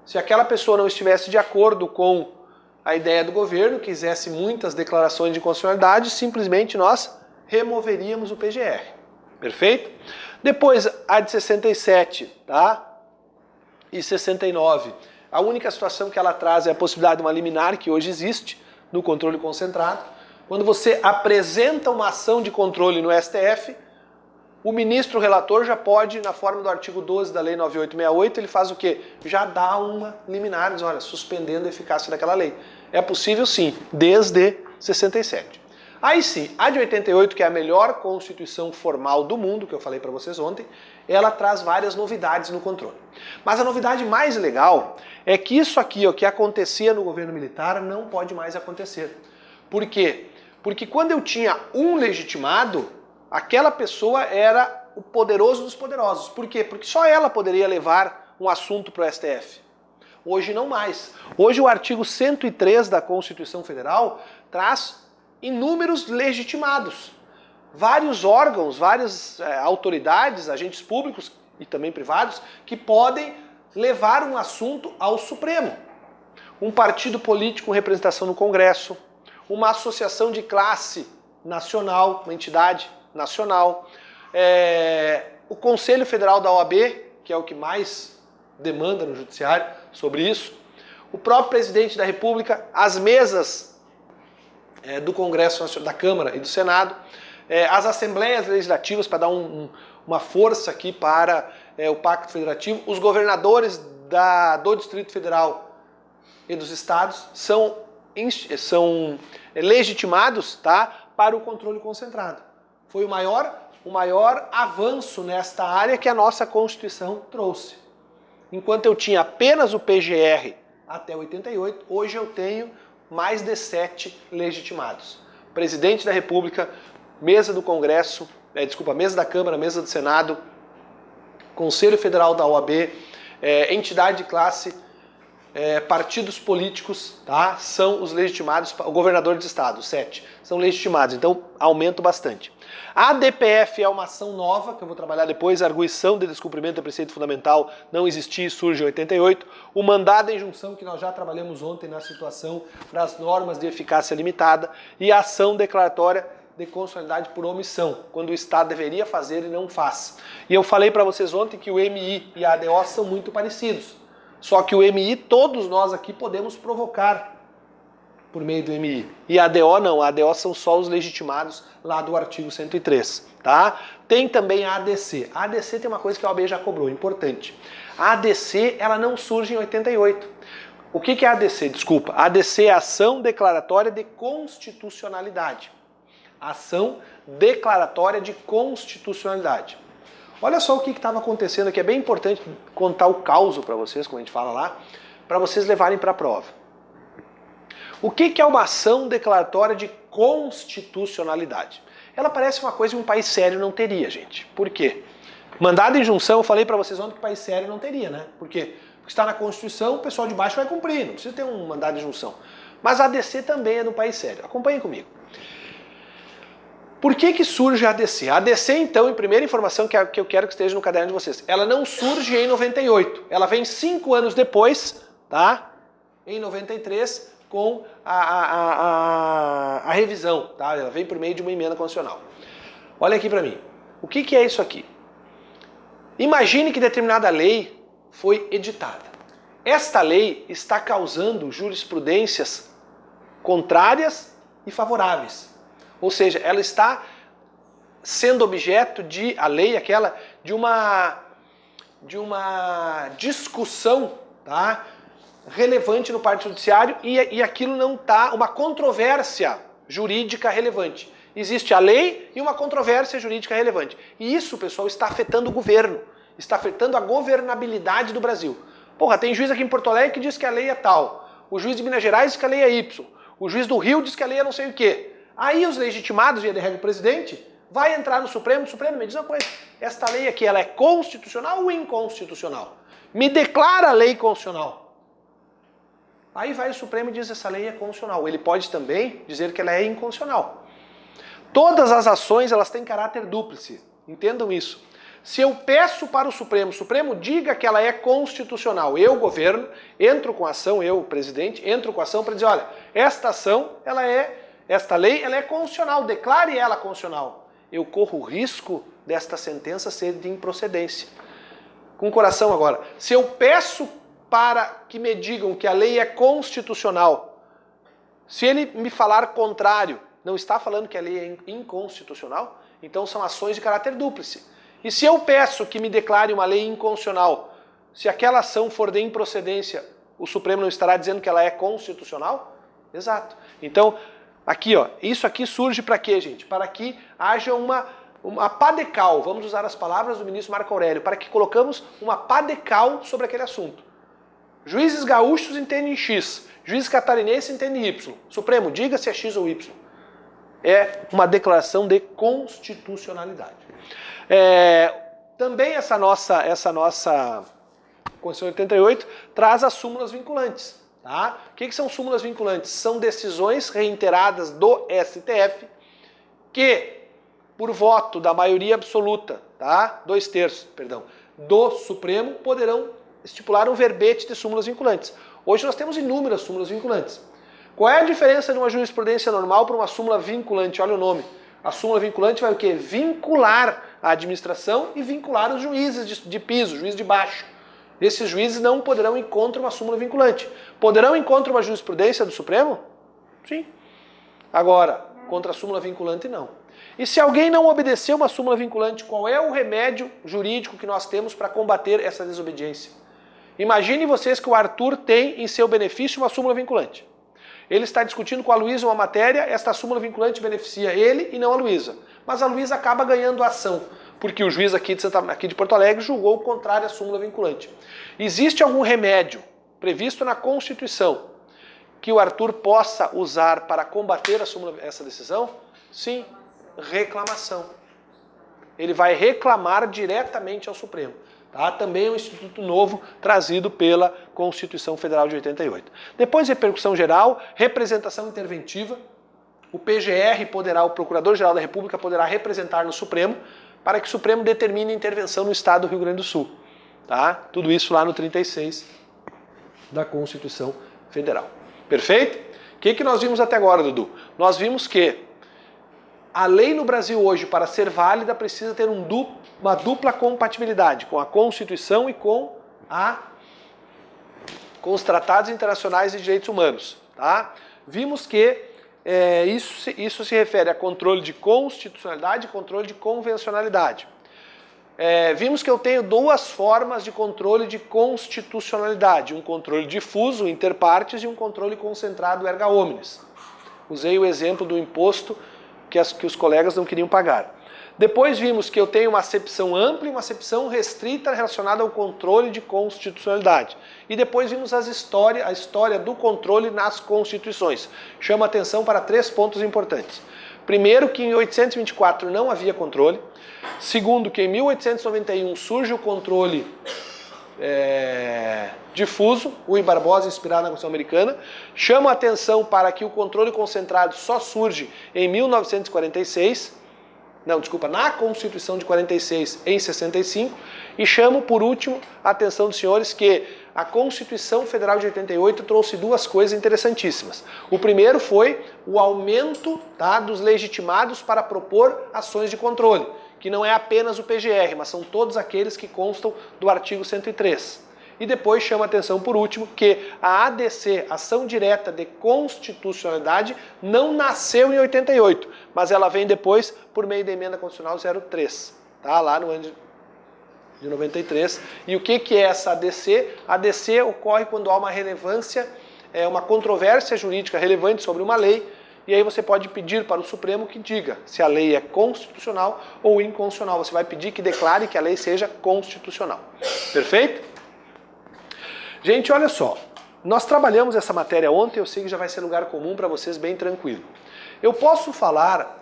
Speaker 1: Se aquela pessoa não estivesse de acordo com a ideia do governo, quisesse muitas declarações de constitucionalidade, simplesmente nós removeríamos o PGR. Perfeito? Depois, a de 67, tá? E 69. A única situação que ela traz é a possibilidade de uma liminar, que hoje existe, no controle concentrado. Quando você apresenta uma ação de controle no STF, o ministro relator já pode, na forma do artigo 12 da Lei 9868, ele faz o quê? Já dá uma liminar, diz, olha, suspendendo a eficácia daquela lei. É possível sim, desde 67. Aí sim, a de 88, que é a melhor Constituição formal do mundo, que eu falei para vocês ontem, ela traz várias novidades no controle. Mas a novidade mais legal é que isso aqui, ó, que acontecia no governo militar, não pode mais acontecer. Por quê? Porque quando eu tinha um legitimado, aquela pessoa era o poderoso dos poderosos. Por quê? Porque só ela poderia levar um assunto para o STF. Hoje não mais. Hoje o artigo 103 da Constituição Federal traz inúmeros legitimados. Vários órgãos, várias autoridades, agentes públicos e também privados, que podem levar um assunto ao Supremo. Um partido político com representação no Congresso, uma associação de classe nacional, uma entidade nacional, o Conselho Federal da OAB, que é o que mais demanda no judiciário sobre isso, o próprio presidente da República, as mesas do Congresso, da Câmara e do Senado, as assembleias legislativas para dar uma força aqui para o Pacto Federativo, os governadores do Distrito Federal e dos estados são legitimados, tá, para o controle concentrado. Foi o maior avanço nesta área que a nossa Constituição trouxe. Enquanto eu tinha apenas o PGR até 88, hoje eu tenho mais de 7 legitimados. Presidente da República, mesa do Congresso, mesa da Câmara, mesa do Senado, Conselho Federal da OAB, entidade de classe, partidos políticos, tá? São os legitimados, o governador de estado, 7, são legitimados, então aumenta bastante. A DPF é uma ação nova, que eu vou trabalhar depois, a arguição de descumprimento do preceito fundamental não existia e surge em 88, o mandado de injunção, que nós já trabalhamos ontem na situação das normas de eficácia limitada, e a ação declaratória de constitucionalidade por omissão, quando o Estado deveria fazer e não faz. E eu falei para vocês ontem que o MI e a ADO são muito parecidos. Só que o MI, todos nós aqui podemos provocar por meio do MI. E a ADO não, a ADO são só os legitimados lá do artigo 103, tá? Tem também a ADC. A ADC tem uma coisa que a OAB já cobrou, importante. A ADC, ela não surge em 88. O que é a ADC? Desculpa. A ADC é a Ação Declaratória de Constitucionalidade. Ação Declaratória de Constitucionalidade. Olha só o que estava acontecendo aqui, é bem importante contar o caos para vocês, como a gente fala lá, para vocês levarem para a prova. O que é uma ação declaratória de constitucionalidade? Ela parece uma coisa que um país sério não teria, gente. Por quê? Mandado de injunção, eu falei para vocês ontem que país sério não teria, né? Por quê? Porque está na Constituição, o pessoal de baixo vai cumprir, não precisa ter um mandado de injunção. Mas a ADC também é do país sério. Acompanhem comigo. Por que surge a ADC? A ADC, então, em primeira informação que eu quero que esteja no caderno de vocês, ela não surge em 98, ela vem 5 anos depois, tá? Em 93, com a revisão, tá? Ela vem por meio de uma emenda constitucional. Olha aqui para mim, o que é isso aqui? Imagine que determinada lei foi editada. Esta lei está causando jurisprudências contrárias e favoráveis. Ou seja, ela está sendo objeto de, a lei aquela, de uma discussão, tá, relevante no parte judiciário e aquilo não está, uma controvérsia jurídica relevante. Existe a lei e uma controvérsia jurídica relevante. E isso, pessoal, está afetando o governo, está afetando a governabilidade do Brasil. Porra, tem juiz aqui em Porto Alegre que diz que a lei é tal, o juiz de Minas Gerais diz que a lei é Y, o juiz do Rio diz que a lei é não sei o quê. Aí os legitimados, via de regra o presidente, vai entrar no Supremo, me diz uma coisa, esta lei aqui, ela é constitucional ou inconstitucional? Me declara a lei constitucional. Aí vai o Supremo e diz essa lei é constitucional. Ele pode também dizer que ela é inconstitucional. Todas as ações, elas têm caráter dúplice, entendam isso. Se eu peço para o Supremo diga que ela é constitucional, eu, governo, entro com a ação, eu, presidente, entro com a ação para dizer, olha, esta ação, esta lei, ela é constitucional, declare ela constitucional. Eu corro o risco desta sentença ser de improcedência. Com o coração agora. Se eu peço para que me digam que a lei é constitucional, se ele me falar contrário, não está falando que a lei é inconstitucional? Então são ações de caráter dúplice. E se eu peço que me declare uma lei inconstitucional, se aquela ação for de improcedência, o Supremo não estará dizendo que ela é constitucional? Exato. Então, Aqui, ó, isso aqui surge para quê, gente? Para que haja uma pá de cal, vamos usar as palavras do ministro Marco Aurélio, para que colocamos uma pá de cal sobre aquele assunto. Juízes gaúchos entendem X, juízes catarinenses entendem Y. Supremo, diga se é X ou Y. É uma declaração de constitucionalidade. Também essa nossa Constituição 88 traz as súmulas vinculantes. Tá? O que são súmulas vinculantes? São decisões reiteradas do STF que, por voto da maioria absoluta, tá? 2/3, perdão, do Supremo, poderão estipular um verbete de súmulas vinculantes. Hoje nós temos inúmeras súmulas vinculantes. Qual é a diferença de uma jurisprudência normal para uma súmula vinculante? Olha o nome. A súmula vinculante vai o quê? Vincular a administração e vincular os juízes de piso, juiz de baixo. Esses juízes não poderão ir contra uma súmula vinculante. Poderão ir contra uma jurisprudência do Supremo? Sim. Agora, contra a súmula vinculante, não. E se alguém não obedecer uma súmula vinculante, qual é o remédio jurídico que nós temos para combater essa desobediência? Imagine vocês que o Arthur tem em seu benefício uma súmula vinculante. Ele está discutindo com a Luísa uma matéria, esta súmula vinculante beneficia ele e não a Luísa. Mas a Luísa acaba ganhando a ação, porque o juiz aqui de Porto Alegre julgou o contrário à súmula vinculante. Existe algum remédio previsto na Constituição que o Arthur possa usar para combater essa decisão? Sim, reclamação. Ele vai reclamar diretamente ao Supremo. Tá? Também é um instituto novo trazido pela Constituição Federal de 88. Depois, repercussão geral, representação interventiva. O PGR poderá, o Procurador-Geral da República poderá representar no Supremo para que o Supremo determine a intervenção no Estado do Rio Grande do Sul. Tá? Tudo isso lá no 36 da Constituição Federal. Perfeito? O que nós vimos até agora, Dudu? Nós vimos que a lei no Brasil hoje, para ser válida, precisa ter uma dupla compatibilidade com a Constituição e com os tratados internacionais de direitos humanos. Tá? Vimos que isso se refere a controle de constitucionalidade e controle de convencionalidade. Vimos que eu tenho duas formas de controle de constitucionalidade, um controle difuso, inter partes, e um controle concentrado, erga omnes. Usei o exemplo do imposto que os colegas não queriam pagar. Depois vimos que eu tenho uma acepção ampla e uma acepção restrita relacionada ao controle de constitucionalidade. E depois vimos a história do controle nas constituições. Chama atenção para 3 pontos importantes. Primeiro, que em 1824 não havia controle. Segundo, que em 1891 surge o controle difuso, Rui Barbosa, inspirado na Constituição Americana. Chama a atenção para que o controle concentrado só surge em 1946, na Constituição de 46, em 65, e chamo, por último, a atenção dos senhores que a Constituição Federal de 88 trouxe 2 coisas interessantíssimas. O primeiro foi o aumento, tá, dos legitimados para propor ações de controle, que não é apenas o PGR, mas são todos aqueles que constam do artigo 103. E depois chama a atenção, por último, que a ADC, Ação Direta de Constitucionalidade, não nasceu em 88, mas ela vem depois por meio da Emenda Constitucional 03, tá? Lá no ano de 93. E o que é essa ADC? A ADC ocorre quando há uma relevância, uma controvérsia jurídica relevante sobre uma lei, e aí você pode pedir para o Supremo que diga se a lei é constitucional ou inconstitucional. Você vai pedir que declare que a lei seja constitucional. Perfeito? Gente, olha só. Nós trabalhamos essa matéria ontem, eu sei que já vai ser lugar comum para vocês, bem tranquilo. Eu posso falar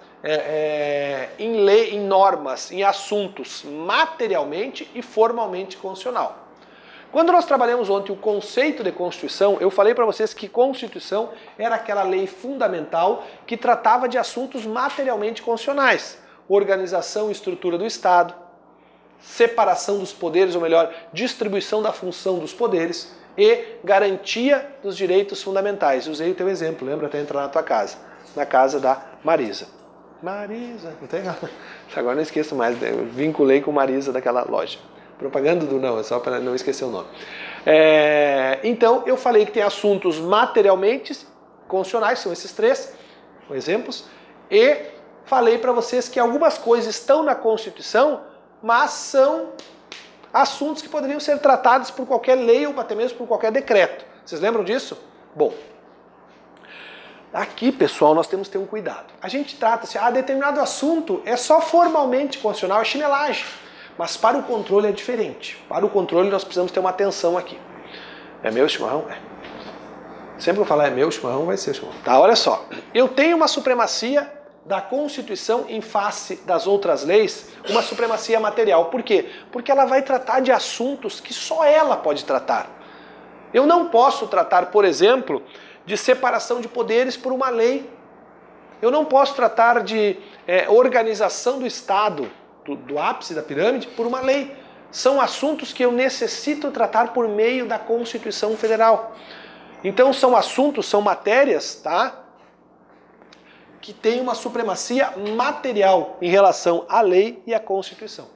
Speaker 1: em normas, em assuntos materialmente e formalmente constitucional. Quando nós trabalhamos ontem o conceito de Constituição, eu falei para vocês que Constituição era aquela lei fundamental que tratava de assuntos materialmente constitucionais. Organização e estrutura do Estado, separação dos poderes, ou melhor, distribuição da função dos poderes e garantia dos direitos fundamentais. Usei o teu exemplo, lembra até entrar na tua casa, na casa da Marisa. Marisa, não tem? Agora não esqueço mais, eu vinculei com Marisa daquela loja. Propaganda do não, é só para não esquecer o nome. Então, eu falei que tem assuntos materialmente constitucionais, são esses 3 exemplos, e falei para vocês que algumas coisas estão na Constituição, mas são assuntos que poderiam ser tratados por qualquer lei ou até mesmo por qualquer decreto. Vocês lembram disso? Bom, Aqui, pessoal, nós temos que ter um cuidado. A gente trata-se, determinado assunto é só formalmente constitucional, é chinelagem. Mas para o controle é diferente. Para o controle nós precisamos ter uma atenção aqui. É meu chimarrão? É. Sempre que eu falar é meu chimarrão, vai ser chimarrão. Tá, olha só. Eu tenho uma supremacia da Constituição em face das outras leis, uma supremacia material. Por quê? Porque ela vai tratar de assuntos que só ela pode tratar. Eu não posso tratar, por exemplo, de separação de poderes por uma lei. Eu não posso tratar de organização do Estado, do ápice da pirâmide, por uma lei. São assuntos que eu necessito tratar por meio da Constituição Federal. Então são assuntos, são matérias, tá? Que têm uma supremacia material em relação à lei e à Constituição.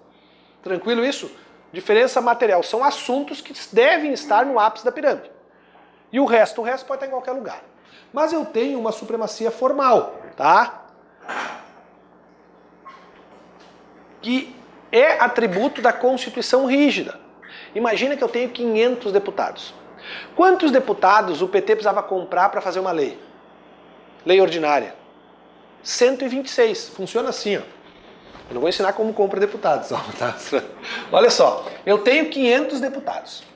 Speaker 1: Tranquilo isso? Diferença material. São assuntos que devem estar no ápice da pirâmide. E o resto pode estar em qualquer lugar. Mas eu tenho uma supremacia formal, tá? Que é atributo da Constituição rígida. Imagina que eu tenho 500 deputados. Quantos deputados o PT precisava comprar para fazer uma lei? Lei ordinária. 126. Funciona assim, ó. Eu não vou ensinar como compra deputados. Tá? Olha só, eu tenho 500 deputados.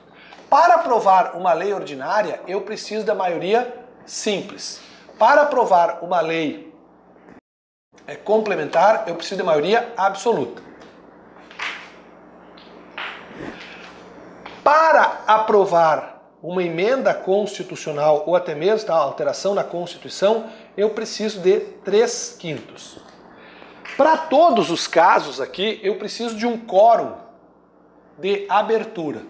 Speaker 1: Para aprovar uma lei ordinária, eu preciso da maioria simples. Para aprovar uma lei complementar, eu preciso da maioria absoluta. Para aprovar uma emenda constitucional ou até mesmo alteração na Constituição, eu preciso de 3/5. Para todos os casos aqui, eu preciso de um quórum de abertura.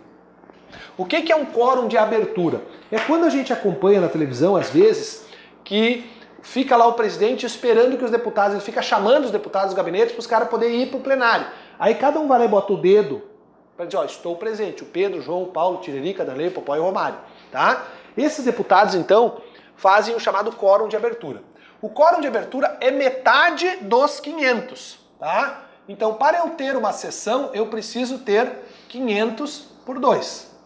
Speaker 1: O que é um quórum de abertura? É quando a gente acompanha na televisão, às vezes, que fica lá o presidente esperando que os deputados, ele fica chamando os deputados dos gabinetes para os caras poderem ir para o plenário. Aí cada um vai lá e bota o dedo para dizer, ó, estou presente, o Pedro, o João, o Paulo, o Tiririca, o Danley, o Popó e o Romário, tá? Esses deputados, então, fazem o chamado quórum de abertura. O quórum de abertura é metade dos 500, tá? Então, para eu ter uma sessão, eu preciso ter 500 por 2.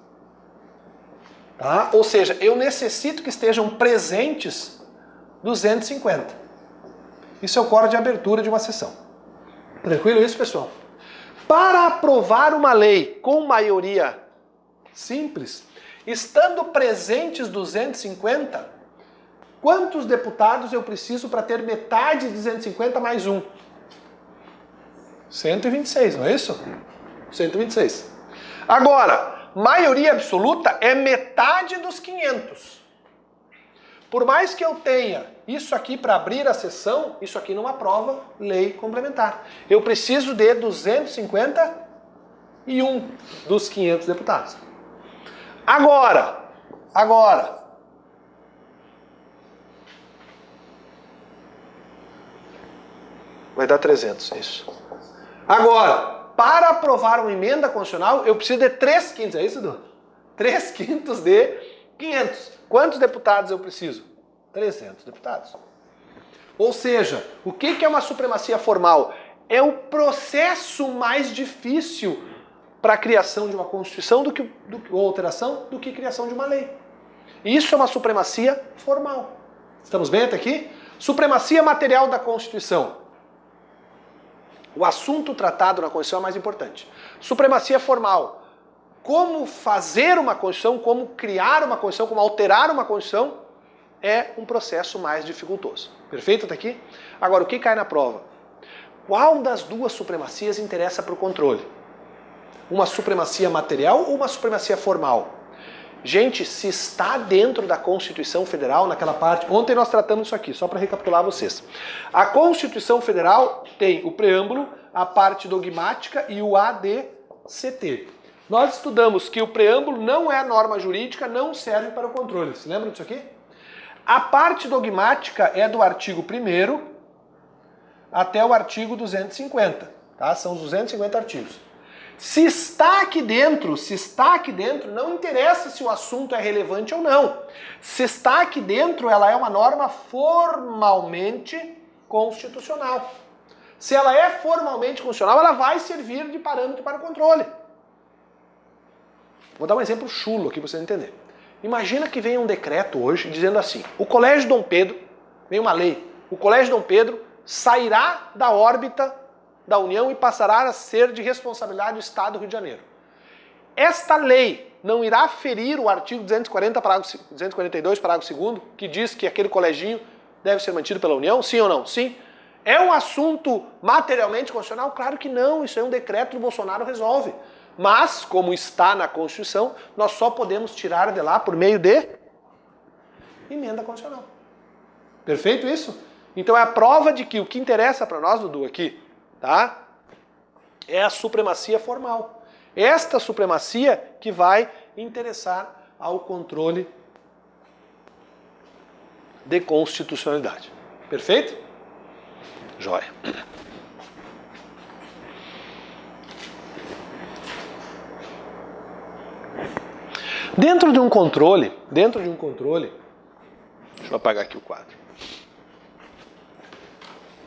Speaker 1: Tá? Ou seja, eu necessito que estejam presentes 250. Isso é o quórum de abertura de uma sessão. Tranquilo isso, pessoal? Para aprovar uma lei com maioria simples, estando presentes 250, quantos deputados eu preciso para ter metade de 250 mais um? 126, não é isso? 126. Agora, maioria absoluta é metade dos 500. Por mais que eu tenha isso aqui para abrir a sessão, isso aqui não aprova lei complementar. Eu preciso de 251 dos 500 deputados. Agora, vai dar 300, isso. Agora, para aprovar uma emenda constitucional, eu preciso de 3/5, é isso, Edu? 3/5 de 500. Quantos deputados eu preciso? 300 deputados. Ou seja, o que é uma supremacia formal? É o processo mais difícil para a criação de uma Constituição ou alteração do que a criação de uma lei. Isso é uma supremacia formal. Estamos bem até aqui? Supremacia material da Constituição. O assunto tratado na Constituição é mais importante. Supremacia formal. Como fazer uma Constituição, como criar uma Constituição, como alterar uma Constituição, é um processo mais dificultoso. Perfeito até aqui? Agora, o que cai na prova? Qual das duas supremacias interessa para o controle? Uma supremacia material ou uma supremacia formal? Gente, se está dentro da Constituição Federal, naquela parte... Ontem nós tratamos isso aqui, só para recapitular vocês. A Constituição Federal tem o preâmbulo, a parte dogmática e o ADCT. Nós estudamos que o preâmbulo não é norma jurídica, não serve para o controle. Se lembram disso aqui? A parte dogmática é do artigo 1º até o artigo 250. Tá? São os 250 artigos. Se está aqui dentro, não interessa se o assunto é relevante ou não. Se está aqui dentro, ela é uma norma formalmente constitucional. Se ela é formalmente constitucional, ela vai servir de parâmetro para o controle. Vou dar um exemplo chulo aqui para vocês entenderem. Imagina que venha um decreto hoje dizendo assim, o Colégio Dom Pedro vem uma lei. O Colégio Dom Pedro sairá da órbita da União e passará a ser de responsabilidade do Estado do Rio de Janeiro. Esta lei não irá ferir o artigo 242, parágrafo 2º, que diz que aquele coleginho deve ser mantido pela União? Sim ou não? Sim. É um assunto materialmente constitucional? Claro que não, isso é um decreto do Bolsonaro resolve. Mas, como está na Constituição, nós só podemos tirar de lá por meio de emenda constitucional. Perfeito isso? Então é a prova de que o que interessa para nós, Dudu, aqui, tá? É a supremacia formal. Esta supremacia que vai interessar ao controle de constitucionalidade. Perfeito? Joia. Dentro de um controle, deixa eu apagar aqui o quadro.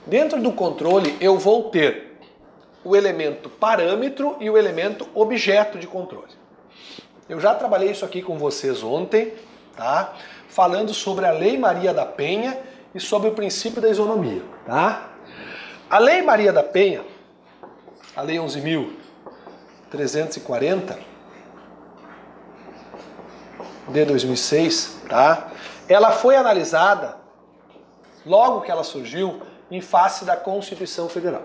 Speaker 1: Dentro do controle eu vou ter o elemento parâmetro e o elemento objeto de controle. Eu já trabalhei isso aqui com vocês ontem, tá? Falando sobre a Lei Maria da Penha e sobre o princípio da isonomia, tá? A Lei Maria da Penha, a Lei 11.340 de 2006, tá? Ela foi analisada logo que ela surgiu em face da Constituição Federal.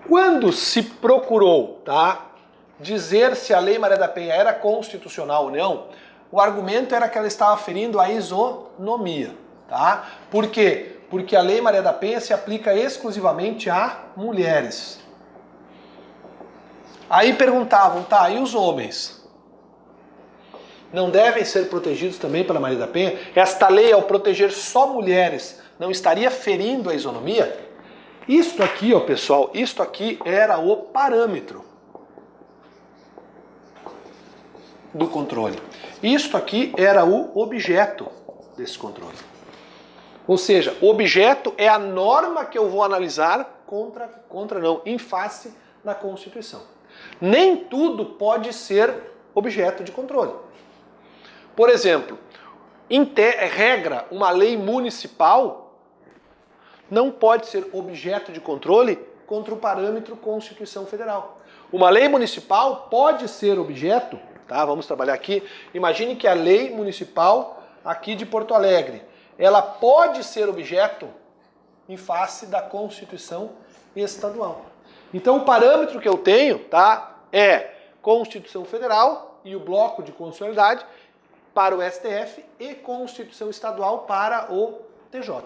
Speaker 1: Quando se procurou, tá, dizer se a Lei Maria da Penha era constitucional ou não, o argumento era que ela estava ferindo a isonomia, tá? Por quê? Porque a Lei Maria da Penha se aplica exclusivamente a mulheres. Aí perguntavam, tá, e os homens? Não devem ser protegidos também pela Maria da Penha? Esta lei, ao proteger só mulheres, não estaria ferindo a isonomia? Isto aqui, ó, pessoal, isto aqui era o parâmetro do controle. Isto aqui era o objeto desse controle. Ou seja, o objeto é a norma que eu vou analisar em face da Constituição. Nem tudo pode ser objeto de controle. Por exemplo, em regra, uma lei municipal não pode ser objeto de controle contra o parâmetro Constituição Federal. Uma lei municipal pode ser objeto, tá? Vamos trabalhar aqui. Imagine que a lei municipal aqui de Porto Alegre, ela pode ser objeto em face da Constituição estadual. Então o parâmetro que eu tenho, tá, é Constituição Federal e o bloco de constitucionalidade para o STF e Constituição Estadual para o TJ.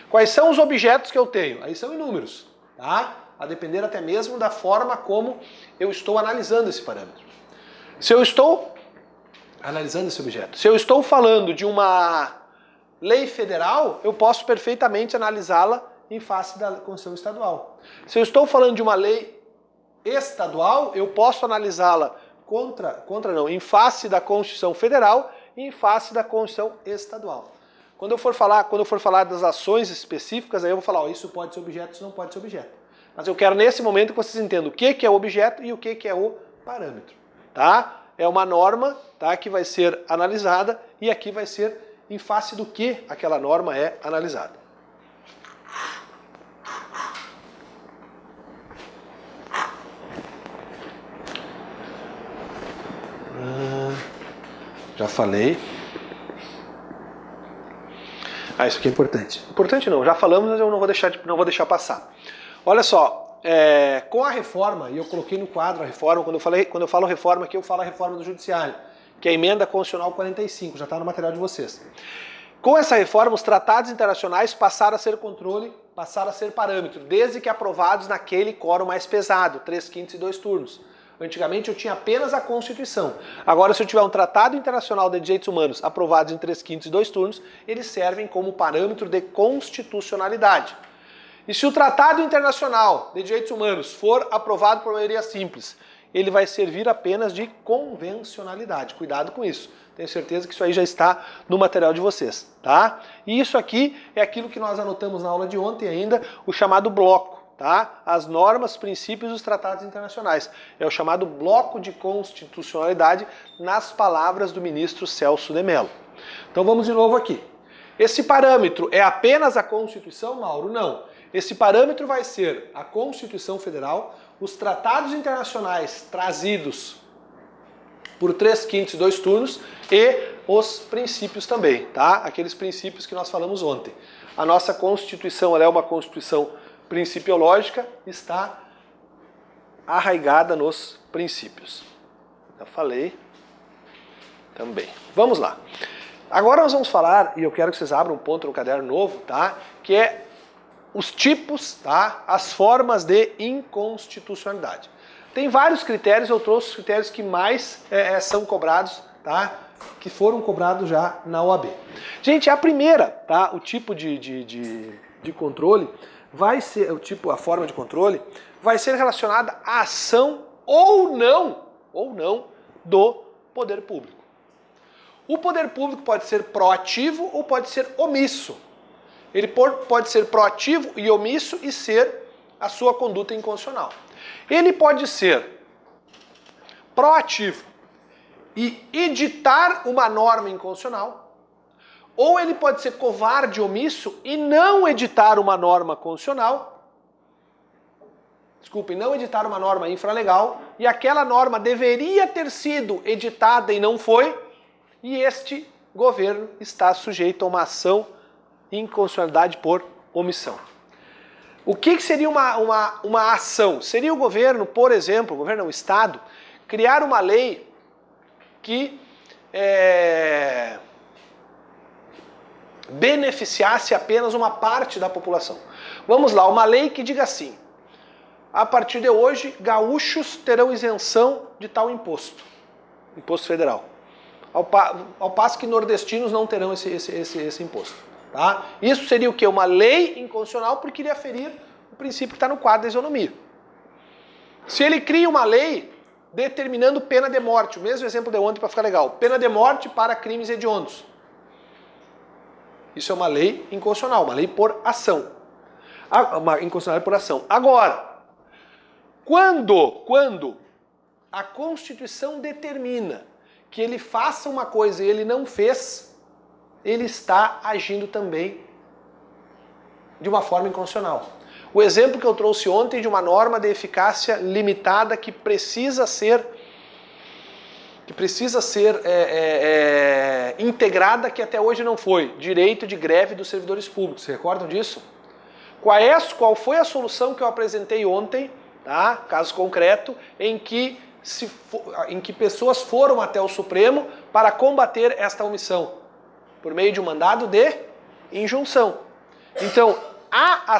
Speaker 1: Quais são os objetos que eu tenho? Aí são inúmeros, tá? A depender até mesmo da forma como eu estou analisando esse parâmetro. Se eu estou analisando esse objeto, se eu estou falando de uma lei federal, eu posso perfeitamente analisá-la em face da Constituição Estadual. Se eu estou falando de uma lei estadual, eu posso analisá-la em face da Constituição Federal e em face da Constituição Estadual. Quando eu for falar das ações específicas, aí eu vou falar, ó, isso pode ser objeto, isso não pode ser objeto. Mas eu quero nesse momento que vocês entendam o que é o objeto e o que é o parâmetro, tá? É uma norma, tá, que vai ser analisada e aqui vai ser em face do que aquela norma é analisada. Já falei. Isso aqui é importante. Importante não, já falamos, mas eu não vou deixar passar. Olha só, com a reforma, e eu coloquei no quadro a reforma, quando eu falo reforma aqui, eu falo a reforma do Judiciário, que é a emenda constitucional 45, já está no material de vocês. Com essa reforma, os tratados internacionais passaram a ser controle, passaram a ser parâmetro, desde que aprovados naquele quórum mais pesado, 3/5 e 2 turnos. Antigamente eu tinha apenas a Constituição. Agora, se eu tiver um tratado internacional de direitos humanos aprovados em 3/5 e 2 turnos, eles servem como parâmetro de constitucionalidade. E se o tratado internacional de direitos humanos for aprovado por maioria simples, ele vai servir apenas de convencionalidade. Cuidado com isso. Tenho certeza que isso aí já está no material de vocês, tá? E isso aqui é aquilo que nós anotamos na aula de ontem ainda, o chamado bloco, tá? As normas, princípios dos tratados internacionais. É o chamado bloco de constitucionalidade nas palavras do ministro Celso de Mello. Então vamos de novo aqui. Esse parâmetro é apenas a Constituição, Mauro? Não. Esse parâmetro vai ser a Constituição Federal, os tratados internacionais trazidos por 3/5 e 2 turnos e os princípios também, tá? Aqueles princípios que nós falamos ontem. A nossa Constituição, ela é uma Constituição principiológica, está arraigada nos princípios. Já falei também. Vamos lá. Agora nós vamos falar, e eu quero que vocês abram um ponto no caderno novo, tá? Que é os tipos, tá? As formas de inconstitucionalidade. Tem vários critérios, eu trouxe os critérios que mais são cobrados, tá? Que foram cobrados já na OAB. Gente, a primeira, tá? O tipo de controle vai ser, a forma de controle vai ser relacionada à ação ou não do poder público. O poder público pode ser proativo ou pode ser omisso. Ele pode ser proativo e omisso e ser a sua conduta inconstitucional. Ele pode ser proativo e editar uma norma inconstitucional, ou ele pode ser covarde e omisso e não editar uma norma constitucional, não editar uma norma infralegal, e aquela norma deveria ter sido editada e não foi, e este governo está sujeito a uma ação de inconstitucionalidade por omissão. O que seria uma ação? Seria o governo, por exemplo, o Estado, criar uma lei que beneficiasse apenas uma parte da população. Vamos lá, uma lei que diga assim: a partir de hoje, gaúchos terão isenção de tal imposto, imposto federal. Ao passo que nordestinos não terão esse imposto. Tá? Isso seria o quê? Uma lei inconstitucional porque iria ferir o princípio que está no quadro da isonomia. Se ele cria uma lei determinando pena de morte, o mesmo exemplo de ontem para ficar legal, pena de morte para crimes hediondos. Isso é uma lei inconstitucional, uma lei por ação. Uma inconstitucional por ação. Agora, quando a Constituição determina que ele faça uma coisa e ele não fez, ele está agindo também de uma forma inconstitucional. O exemplo que eu trouxe ontem de uma norma de eficácia limitada que precisa ser integrada, que até hoje não foi. Direito de greve dos servidores públicos. Se recordam disso? Qual foi a solução que eu apresentei ontem, tá? Caso concreto, em que pessoas foram até o Supremo para combater esta omissão? Por meio de um mandado de injunção. Então, a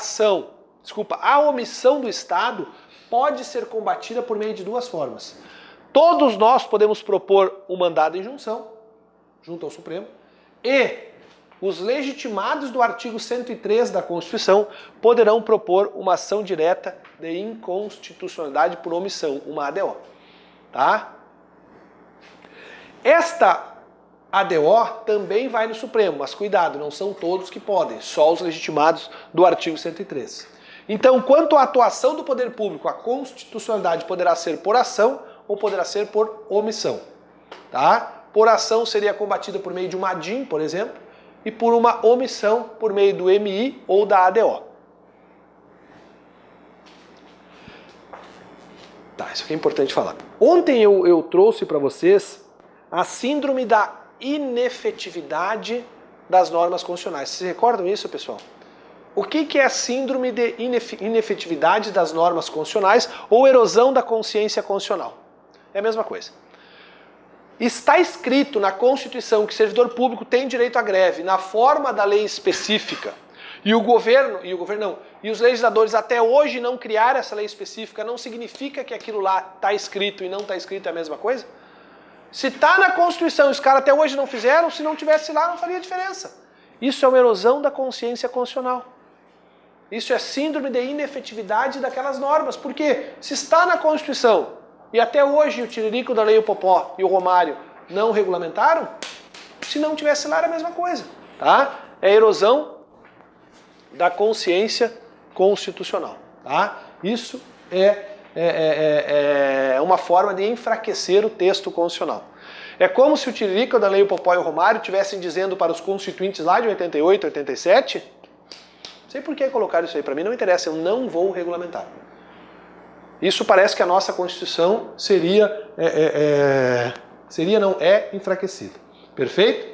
Speaker 1: omissão do Estado pode ser combatida por meio de duas formas. Todos nós podemos propor um mandado de injunção, junto ao Supremo, e os legitimados do artigo 103 da Constituição poderão propor uma ação direta de inconstitucionalidade por omissão, uma ADO. Tá? Esta ADO também vai no Supremo, mas cuidado, não são todos que podem, só os legitimados do artigo 103. Então, quanto à atuação do poder público, a constitucionalidade poderá ser por ação ou poderá ser por omissão. Tá? Por ação seria combatida por meio de uma ADIM, por exemplo, e por uma omissão por meio do MI ou da ADO. Tá, isso aqui é importante falar. Ontem eu trouxe para vocês a síndrome da inefetividade das normas constitucionais. Vocês recordam isso, pessoal? O que é a síndrome de inefetividade das normas constitucionais ou erosão da consciência constitucional? É a mesma coisa. Está escrito na Constituição que servidor público tem direito à greve na forma da lei específica, e os legisladores até hoje não criaram essa lei específica, não significa que aquilo lá está escrito e não está escrito é a mesma coisa? Se está na Constituição e os caras até hoje não fizeram, se não tivesse lá não faria diferença. Isso é uma erosão da consciência constitucional. Isso é síndrome de inefetividade daquelas normas. Por quê? Se está na Constituição e até hoje o Tiririco da Lei o Popó e o Romário não regulamentaram, se não tivesse lá era a mesma coisa. Tá? É erosão da consciência constitucional. Tá? Isso é uma forma de enfraquecer o texto constitucional. É como se o Tiririca, o Danley, o Popó e o Romário estivessem dizendo para os constituintes lá de 88, 87, não sei por que colocaram isso aí, para mim não interessa, eu não vou regulamentar. Isso parece que a nossa Constituição é enfraquecida. Perfeito?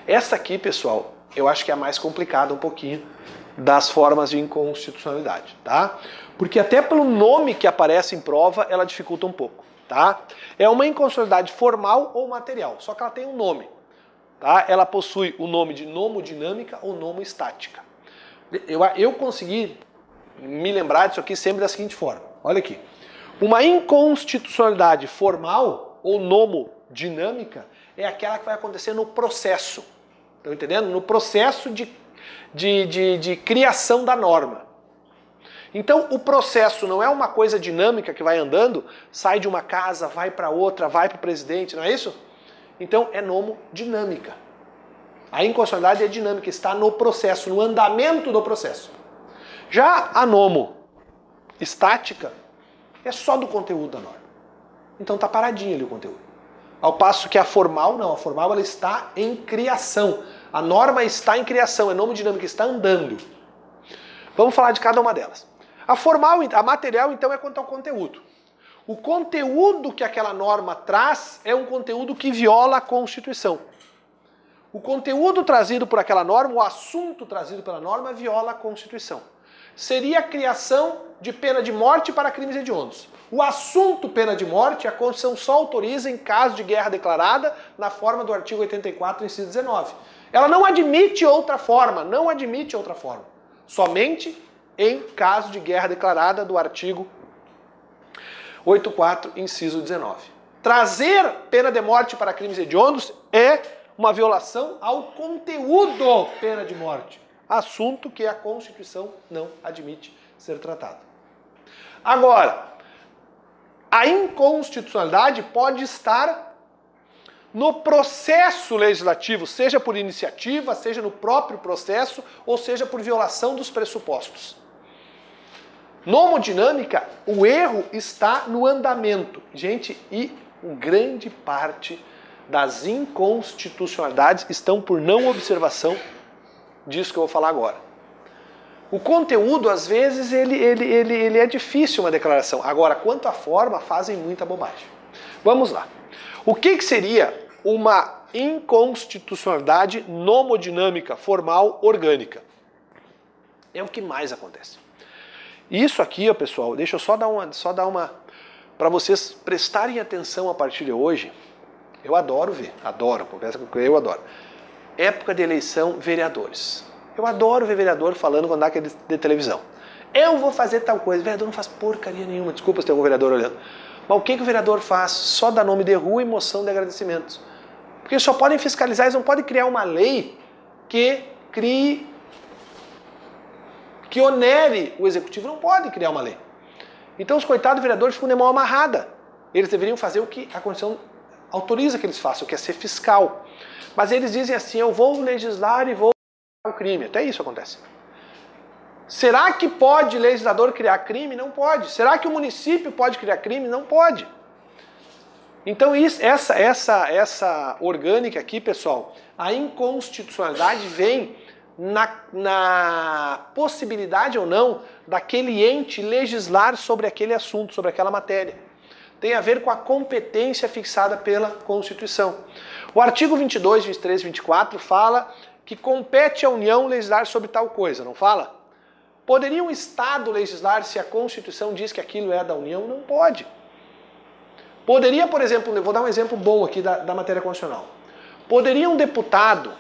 Speaker 1: Essa aqui, pessoal, eu acho que é a mais complicada um pouquinho das formas de inconstitucionalidade, tá? Porque até pelo nome que aparece em prova, ela dificulta um pouco, tá? É uma inconstitucionalidade formal ou material, só que ela tem um nome, tá? Ela possui o nome de nomodinâmica ou nomoestática. Eu consegui me lembrar disso aqui sempre da seguinte forma, olha aqui. Uma inconstitucionalidade formal ou nomodinâmica é aquela que vai acontecer no processo, estão entendendo? No processo de criação da norma. Então o processo não é uma coisa dinâmica que vai andando, sai de uma casa, vai para outra, vai para o presidente, não é isso? Então é nomodinâmica. A inconstitucionalidade é dinâmica, está no processo, no andamento do processo. Já a nomoestática é só do conteúdo da norma. Então está paradinho ali o conteúdo. Ao passo que a formal não, a formal ela está em criação. A norma está em criação, é nomodinâmica, está andando. Vamos falar de cada uma delas. A formal, a material, então, é quanto ao conteúdo. O conteúdo que aquela norma traz é um conteúdo que viola a Constituição. O conteúdo trazido por aquela norma, o assunto trazido pela norma, viola a Constituição. Seria a criação de pena de morte para crimes hediondos. O assunto pena de morte, a Constituição só autoriza em caso de guerra declarada, na forma do artigo 84, inciso 19. Ela não admite outra forma, somente em caso de guerra declarada do artigo 84, inciso 19. Trazer pena de morte para crimes hediondos é uma violação ao conteúdo pena de morte, assunto que a Constituição não admite ser tratado. Agora, a inconstitucionalidade pode estar no processo legislativo, seja por iniciativa, seja no próprio processo, ou seja por violação dos pressupostos. Nomodinâmica, o erro está no andamento. Gente, e grande parte das inconstitucionalidades estão por não observação disso que eu vou falar agora. O conteúdo, às vezes, ele é difícil uma declaração. Agora, quanto à forma, fazem muita bobagem. Vamos lá. O que seria uma inconstitucionalidade nomodinâmica, formal, orgânica? É o que mais acontece. Isso aqui, ó, pessoal, deixa eu só dar uma para vocês prestarem atenção a partir de hoje. Eu adoro ver, conversa com eu adoro. Época de eleição, vereadores. Eu adoro ver vereador falando quando dá aquele de televisão. Eu vou fazer tal coisa. O vereador não faz porcaria nenhuma. Desculpa se tem algum vereador olhando. Mas o que o vereador faz? Só dá nome de rua e moção de agradecimentos. Porque eles só podem fiscalizar, eles não podem criar uma lei que onere o executivo. Não pode criar uma lei. Então os coitados vereadores ficam de mão amarrada. Eles deveriam fazer o que a Constituição autoriza que eles façam, que é ser fiscal. Mas eles dizem assim, eu vou legislar e vou criar o crime. Até isso acontece. Será que pode legislador criar crime? Não pode. Será que o município pode criar crime? Não pode. Então essa orgânica aqui, pessoal, a inconstitucionalidade vem na possibilidade ou não daquele ente legislar sobre aquele assunto, sobre aquela matéria. Tem a ver com a competência fixada pela Constituição. O artigo 22, 23 e 24 fala que compete à União legislar sobre tal coisa, não fala? Poderia um Estado legislar se a Constituição diz que aquilo é da União? Não pode. Poderia, por exemplo, eu vou dar um exemplo bom aqui da matéria constitucional. Poderia um deputado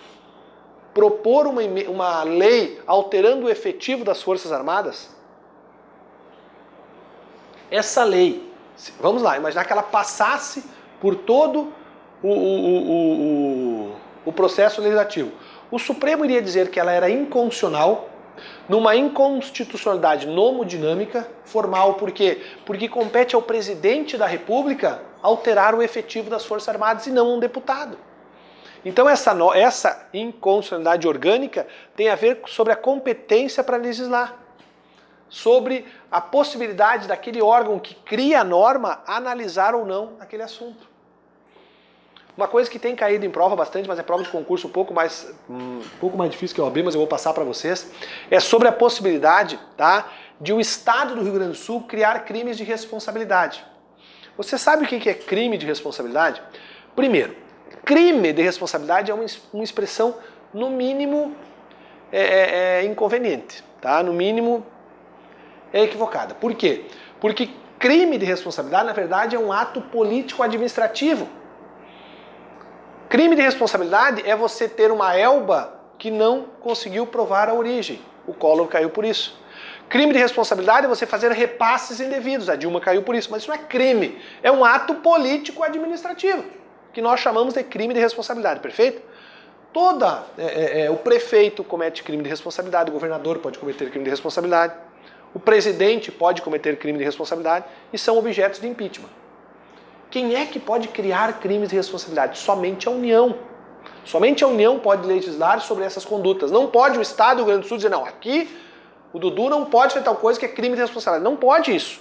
Speaker 1: propor uma lei alterando o efetivo das Forças Armadas? Essa lei, vamos lá, imaginar que ela passasse por todo o processo legislativo. O Supremo iria dizer que ela era inconstitucional, numa inconstitucionalidade nomodinâmica formal. Por quê? Porque compete ao presidente da República alterar o efetivo das Forças Armadas e não um deputado. Então essa inconstitucionalidade orgânica tem a ver sobre a competência para legislar, sobre a possibilidade daquele órgão que cria a norma analisar ou não aquele assunto. Uma coisa que tem caído em prova bastante, mas é prova de concurso um pouco mais difícil que a OAB, mas eu vou passar para vocês, é sobre a possibilidade, tá, de o Estado do Rio Grande do Sul criar crimes de responsabilidade. Você sabe o que é crime de responsabilidade? Primeiro, crime de responsabilidade é uma expressão, no mínimo, inconveniente, tá? No mínimo, é equivocada. Por quê? Porque crime de responsabilidade, na verdade, é um ato político-administrativo. Crime de responsabilidade é você ter uma Elba que não conseguiu provar a origem. O Collor caiu por isso. Crime de responsabilidade é você fazer repasses indevidos. A Dilma caiu por isso, mas isso não é crime. É um ato político-administrativo, que nós chamamos de crime de responsabilidade, perfeito? O prefeito comete crime de responsabilidade, o governador pode cometer crime de responsabilidade, o presidente pode cometer crime de responsabilidade e são objetos de impeachment. Quem é que pode criar crimes de responsabilidade? Somente a União. Somente a União pode legislar sobre essas condutas. Não pode o Estado do Rio Grande do Sul dizer, não, aqui o Dudu não pode fazer tal coisa que é crime de responsabilidade. Não pode isso.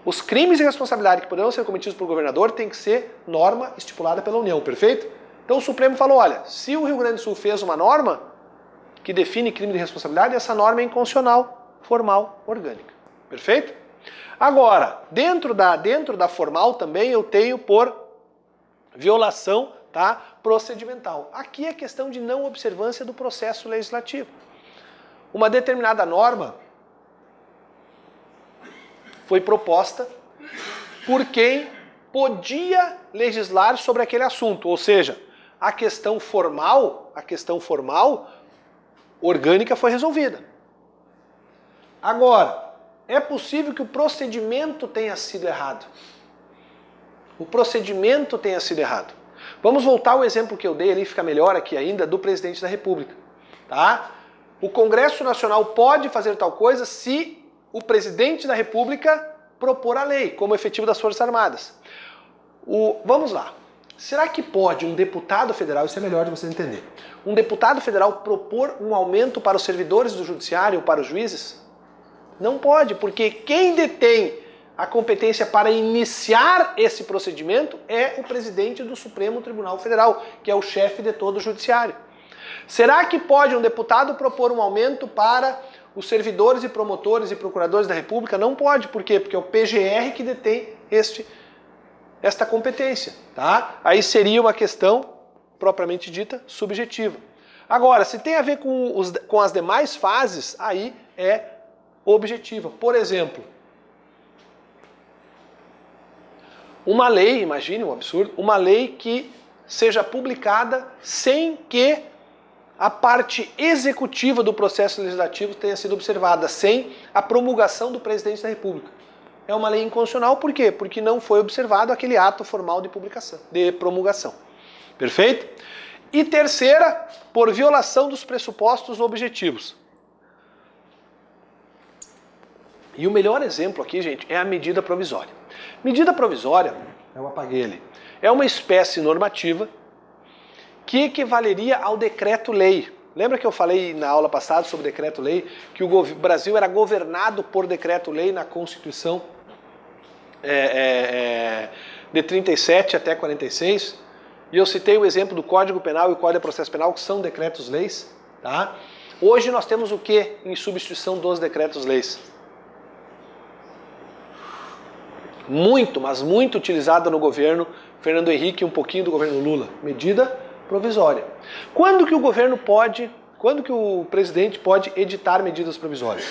Speaker 1: Os crimes de responsabilidade que poderão ser cometidos por governador tem que ser norma estipulada pela União, perfeito? Então o Supremo falou, olha, se o Rio Grande do Sul fez uma norma que define crime de responsabilidade, essa norma é inconstitucional, formal, orgânica. Perfeito? Agora, dentro da formal também eu tenho por violação, tá, procedimental. Aqui é questão de não observância do processo legislativo. Uma determinada norma foi proposta por quem podia legislar sobre aquele assunto, ou seja, a questão formal orgânica foi resolvida. Agora, é possível que o procedimento tenha sido errado. O procedimento tenha sido errado. Vamos voltar ao exemplo que eu dei ali, fica melhor aqui ainda, do presidente da República. Tá? O Congresso Nacional pode fazer tal coisa se o presidente da República propor a lei, como efetivo das Forças Armadas. Vamos lá. Será que pode um deputado federal, isso é melhor de vocês entenderem, um deputado federal propor um aumento para os servidores do judiciário ou para os juízes? Não pode, porque quem detém a competência para iniciar esse procedimento é o presidente do Supremo Tribunal Federal, que é o chefe de todo o judiciário. Será que pode um deputado propor um aumento para os servidores e promotores e procuradores da República? Não pode, por quê? Porque é o PGR que detém esta competência, tá? Aí seria uma questão, propriamente dita, subjetiva. Agora, se tem a ver com as demais fases, aí é objetiva. Por exemplo, uma lei, imagine um absurdo, uma lei que seja publicada sem que a parte executiva do processo legislativo tenha sido observada, sem a promulgação do presidente da República. É uma lei inconstitucional, por quê? Porque não foi observado aquele ato formal de promulgação. Perfeito? E terceira, por violação dos pressupostos objetivos. E o melhor exemplo aqui, gente, é a medida provisória. Medida provisória, eu apaguei ali, é uma espécie normativa que equivaleria ao decreto-lei. Lembra que eu falei na aula passada sobre decreto-lei, que o Brasil era governado por decreto-lei na Constituição de 37 até 46? E eu citei o exemplo do Código Penal e o Código de Processo Penal, que são decretos-leis. Tá? Hoje nós temos o que em substituição dos decretos-leis? Muito, mas muito utilizada no governo Fernando Henrique e um pouquinho do governo Lula. Medida provisória. Quando que o presidente pode editar medidas provisórias?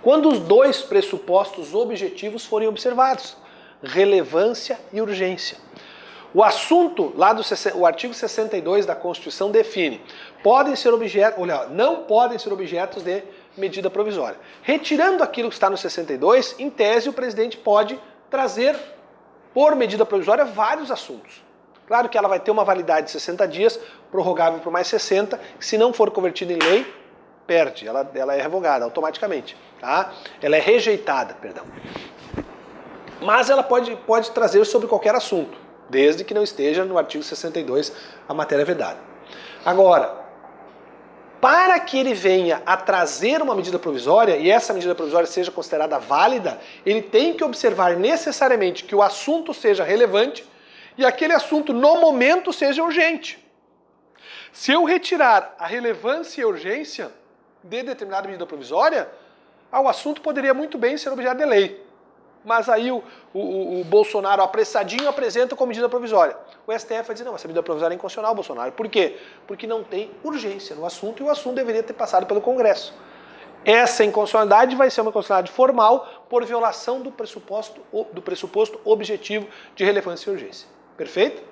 Speaker 1: Quando os dois pressupostos objetivos forem observados, relevância e urgência. O assunto, o artigo 62 da Constituição define, não podem ser objetos de medida provisória. Retirando aquilo que está no 62, em tese o presidente pode trazer por medida provisória vários assuntos. Claro que ela vai ter uma validade de 60 dias, prorrogável por mais 60, que se não for convertida em lei, perde, ela é revogada automaticamente. Tá? Ela é rejeitada, perdão. Mas ela pode trazer sobre qualquer assunto, desde que não esteja no artigo 62 a matéria vedada. Agora, para que ele venha a trazer uma medida provisória e essa medida provisória seja considerada válida, ele tem que observar necessariamente que o assunto seja relevante e aquele assunto no momento seja urgente. Se eu retirar a relevância e a urgência de determinada medida provisória, o assunto poderia muito bem ser objeto de lei. Mas aí o Bolsonaro, apressadinho, apresenta como medida provisória. O STF vai dizer, não, essa medida provisória é inconstitucional, Bolsonaro. Por quê? Porque não tem urgência no assunto e o assunto deveria ter passado pelo Congresso. Essa inconstitucionalidade vai ser uma inconstitucionalidade formal por violação do pressuposto objetivo de relevância e urgência. Perfeito?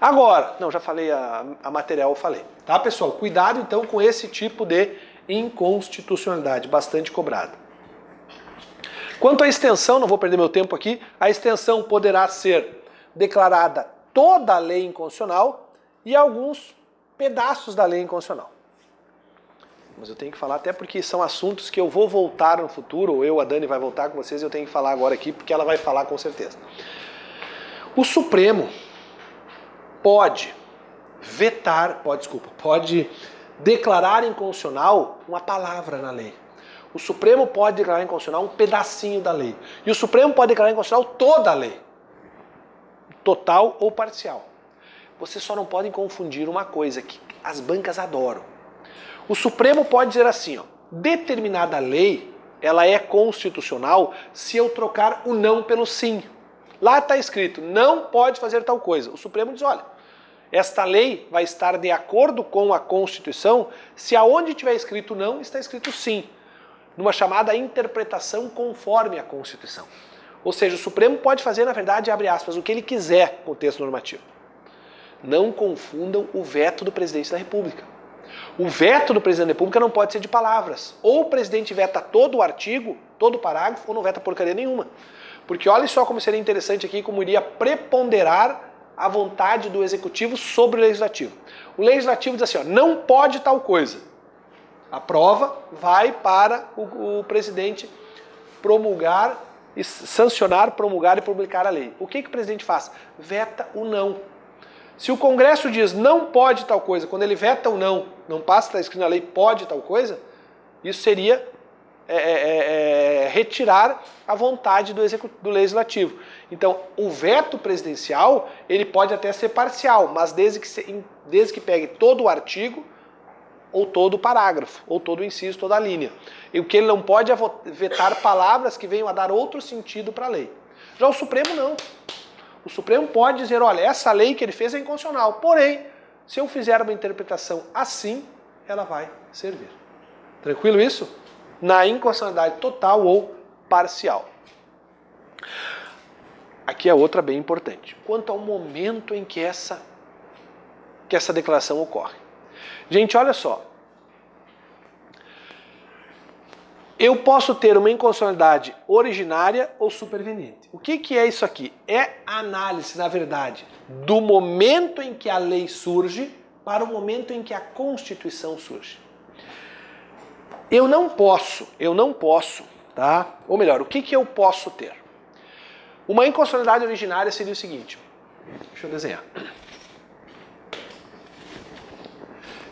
Speaker 1: Agora, não, já falei a material, eu falei. Tá, pessoal? Cuidado, então, com esse tipo de inconstitucionalidade, bastante cobrada. Quanto à extensão, não vou perder meu tempo aqui, a extensão poderá ser declarada toda a lei inconstitucional e alguns pedaços da lei inconstitucional. Mas eu tenho que falar até porque são assuntos que eu vou voltar no futuro, ou a Dani vai voltar com vocês, eu tenho que falar agora aqui, porque ela vai falar com certeza. O Supremo pode declarar inconstitucional uma palavra na lei. O Supremo pode declarar inconstitucional um pedacinho da lei. E o Supremo pode declarar inconstitucional toda a lei. Total ou parcial. Vocês só não podem confundir uma coisa que as bancas adoram. O Supremo pode dizer assim, ó, determinada lei, ela é constitucional se eu trocar o não pelo sim. Lá está escrito, não pode fazer tal coisa. O Supremo diz, olha, esta lei vai estar de acordo com a Constituição se aonde tiver escrito não, está escrito sim. Numa chamada interpretação conforme a Constituição. Ou seja, o Supremo pode fazer, na verdade, abre aspas, o que ele quiser com o texto normativo. Não confundam o veto do presidente da República. O veto do presidente da República não pode ser de palavras. Ou o presidente veta todo o artigo, todo o parágrafo, ou não veta porcaria nenhuma. Porque olha só como seria interessante aqui, como iria preponderar a vontade do Executivo sobre o Legislativo. O Legislativo diz assim, ó, não pode tal coisa. A prova vai para o presidente promulgar, sancionar, promulgar e publicar a lei. O que o presidente faz? Veta o não. Se o Congresso diz não pode tal coisa, quando ele veta o não, não passa, está escrito na lei, pode tal coisa, isso seria retirar a vontade do Legislativo. Então, o veto presidencial, ele pode até ser parcial, mas desde que pegue todo o artigo, ou todo o parágrafo, ou todo o inciso, toda a linha. E o que ele não pode é vetar palavras que venham a dar outro sentido para a lei. Já o Supremo não. O Supremo pode dizer, olha, essa lei que ele fez é inconstitucional, porém, se eu fizer uma interpretação assim, ela vai servir. Tranquilo isso? Na inconstitucionalidade total ou parcial. Aqui é outra bem importante. Quanto ao momento em que essa declaração ocorre. Gente, olha só. Eu posso ter uma inconstitucionalidade originária ou superveniente. O que é isso aqui? É a análise, na verdade, do momento em que a lei surge para o momento em que a Constituição surge. Eu não posso, tá? Ou melhor, o que eu posso ter? Uma inconstitucionalidade originária seria o seguinte. Deixa eu desenhar.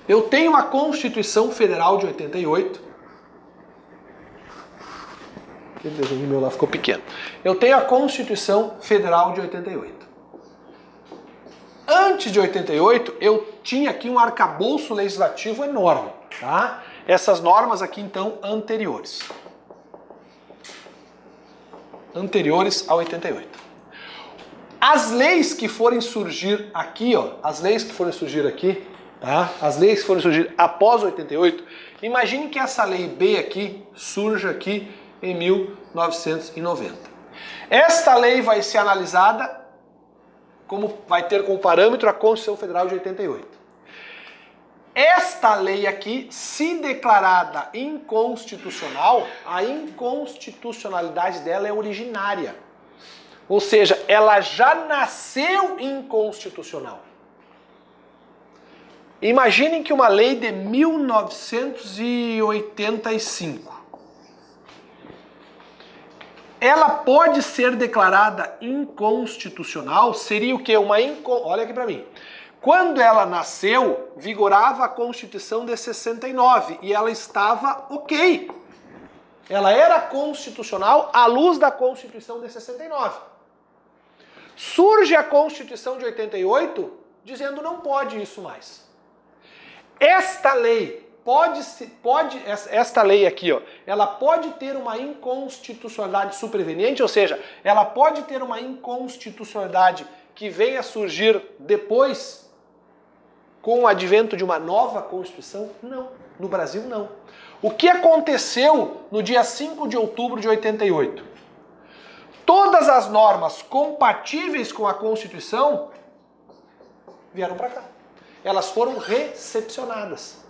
Speaker 1: Eu tenho a Constituição Federal de 88. Aquele desenho meu lá ficou pequeno. Eu tenho a Constituição Federal de 88. Antes de 88, eu tinha aqui um arcabouço legislativo enorme, tá? Essas normas aqui, então, anteriores. Anteriores a 88. As leis que forem surgir aqui, ó, as leis que forem surgir aqui, tá? As leis que forem surgir após 88, imagine que essa lei B aqui surja aqui em 1990. Esta lei vai ser analisada vai ter como parâmetro a Constituição Federal de 88. Esta lei aqui, se declarada inconstitucional, a inconstitucionalidade dela é originária. Ou seja, ela já nasceu inconstitucional. Imaginem que uma lei de 1985, ela pode ser declarada inconstitucional, seria o quê? Olha aqui para mim. Quando ela nasceu, vigorava a Constituição de 69 e ela estava ok. Ela era constitucional à luz da Constituição de 69. Surge a Constituição de 88 dizendo não pode isso mais. Esta lei esta lei aqui, ó, ela pode ter uma inconstitucionalidade superveniente, ou seja, ela pode ter uma inconstitucionalidade que venha a surgir depois com o advento de uma nova Constituição? Não. No Brasil, não. O que aconteceu no dia 5 de outubro de 88? Todas as normas compatíveis com a Constituição vieram para cá. Elas foram recepcionadas.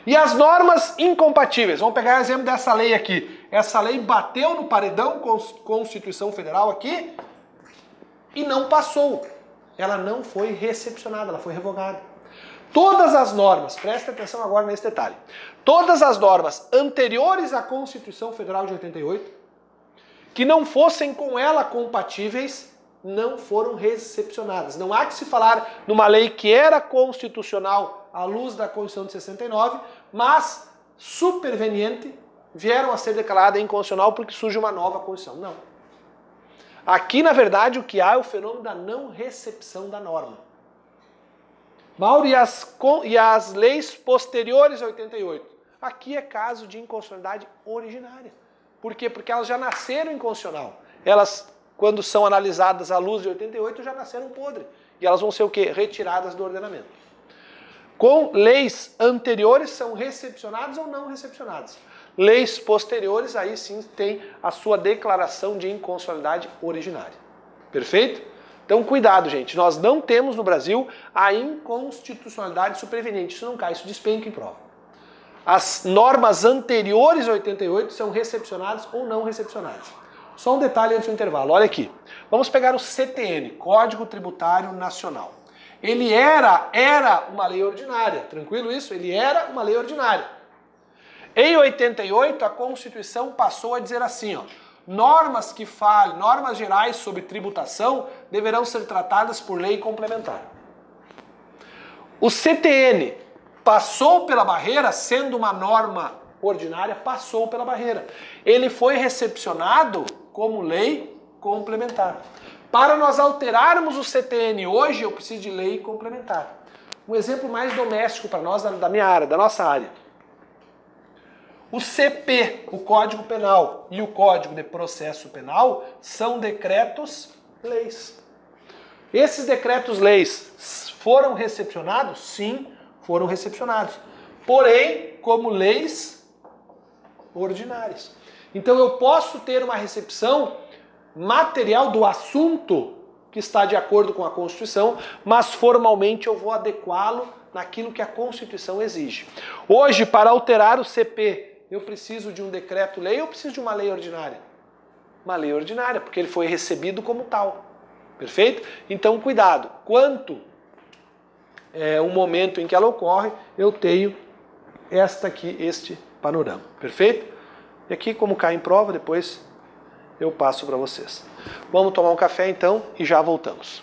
Speaker 1: E as normas incompatíveis, vamos pegar o exemplo dessa lei aqui. Essa lei bateu no paredão Constituição Federal aqui e não passou. Ela não foi recepcionada, ela foi revogada. Todas as normas, presta atenção agora nesse detalhe, todas as normas anteriores à Constituição Federal de 88, que não fossem com ela compatíveis, não foram recepcionadas. Não há que se falar numa lei que era constitucional à luz da Constituição de 69, mas superveniente, vieram a ser declarada inconstitucional porque surge uma nova Constituição. Não. Aqui, na verdade, o que há é o fenômeno da não recepção da norma. Mauro, e as leis posteriores a 88? Aqui é caso de inconstitucionalidade originária. Por quê? Porque elas já nasceram inconstitucional. Elas, quando são analisadas à luz de 88, já nasceram podres. E elas vão ser o quê? Retiradas do ordenamento. Com leis anteriores são recepcionadas ou não recepcionadas. Leis posteriores, aí sim tem a sua declaração de inconstitucionalidade originária. Perfeito? Então, cuidado, gente. Nós não temos no Brasil a inconstitucionalidade superveniente. Isso não cai, isso despenca em prova. As normas anteriores a 88 são recepcionadas ou não recepcionadas. Só um detalhe antes do intervalo. Olha aqui. Vamos pegar o CTN, Código Tributário Nacional. Ele era uma lei ordinária. Tranquilo isso? Ele era uma lei ordinária. Em 88, a Constituição passou a dizer assim, ó, normas gerais sobre tributação deverão ser tratadas por lei complementar. O CTN passou pela barreira, sendo uma norma ordinária, passou pela barreira. Ele foi recepcionado como lei complementar. Para nós alterarmos o CTN hoje, eu preciso de lei complementar. Um exemplo mais doméstico para nós, da minha área, da nossa área. O CP, o Código Penal, e o Código de Processo Penal são decretos-leis. Esses decretos-leis foram recepcionados? Sim, foram recepcionados. Porém, como leis ordinárias. Então eu posso ter uma recepção material do assunto que está de acordo com a Constituição, mas formalmente eu vou adequá-lo naquilo que a Constituição exige. Hoje, para alterar o CP, eu preciso de um decreto-lei ou preciso de uma lei ordinária? Uma lei ordinária, porque ele foi recebido como tal. Perfeito? Então, cuidado. Quanto é o momento em que ela ocorre, eu tenho este panorama. Perfeito? E aqui, como cai em prova, depois eu passo para vocês. Vamos tomar um café então e já voltamos.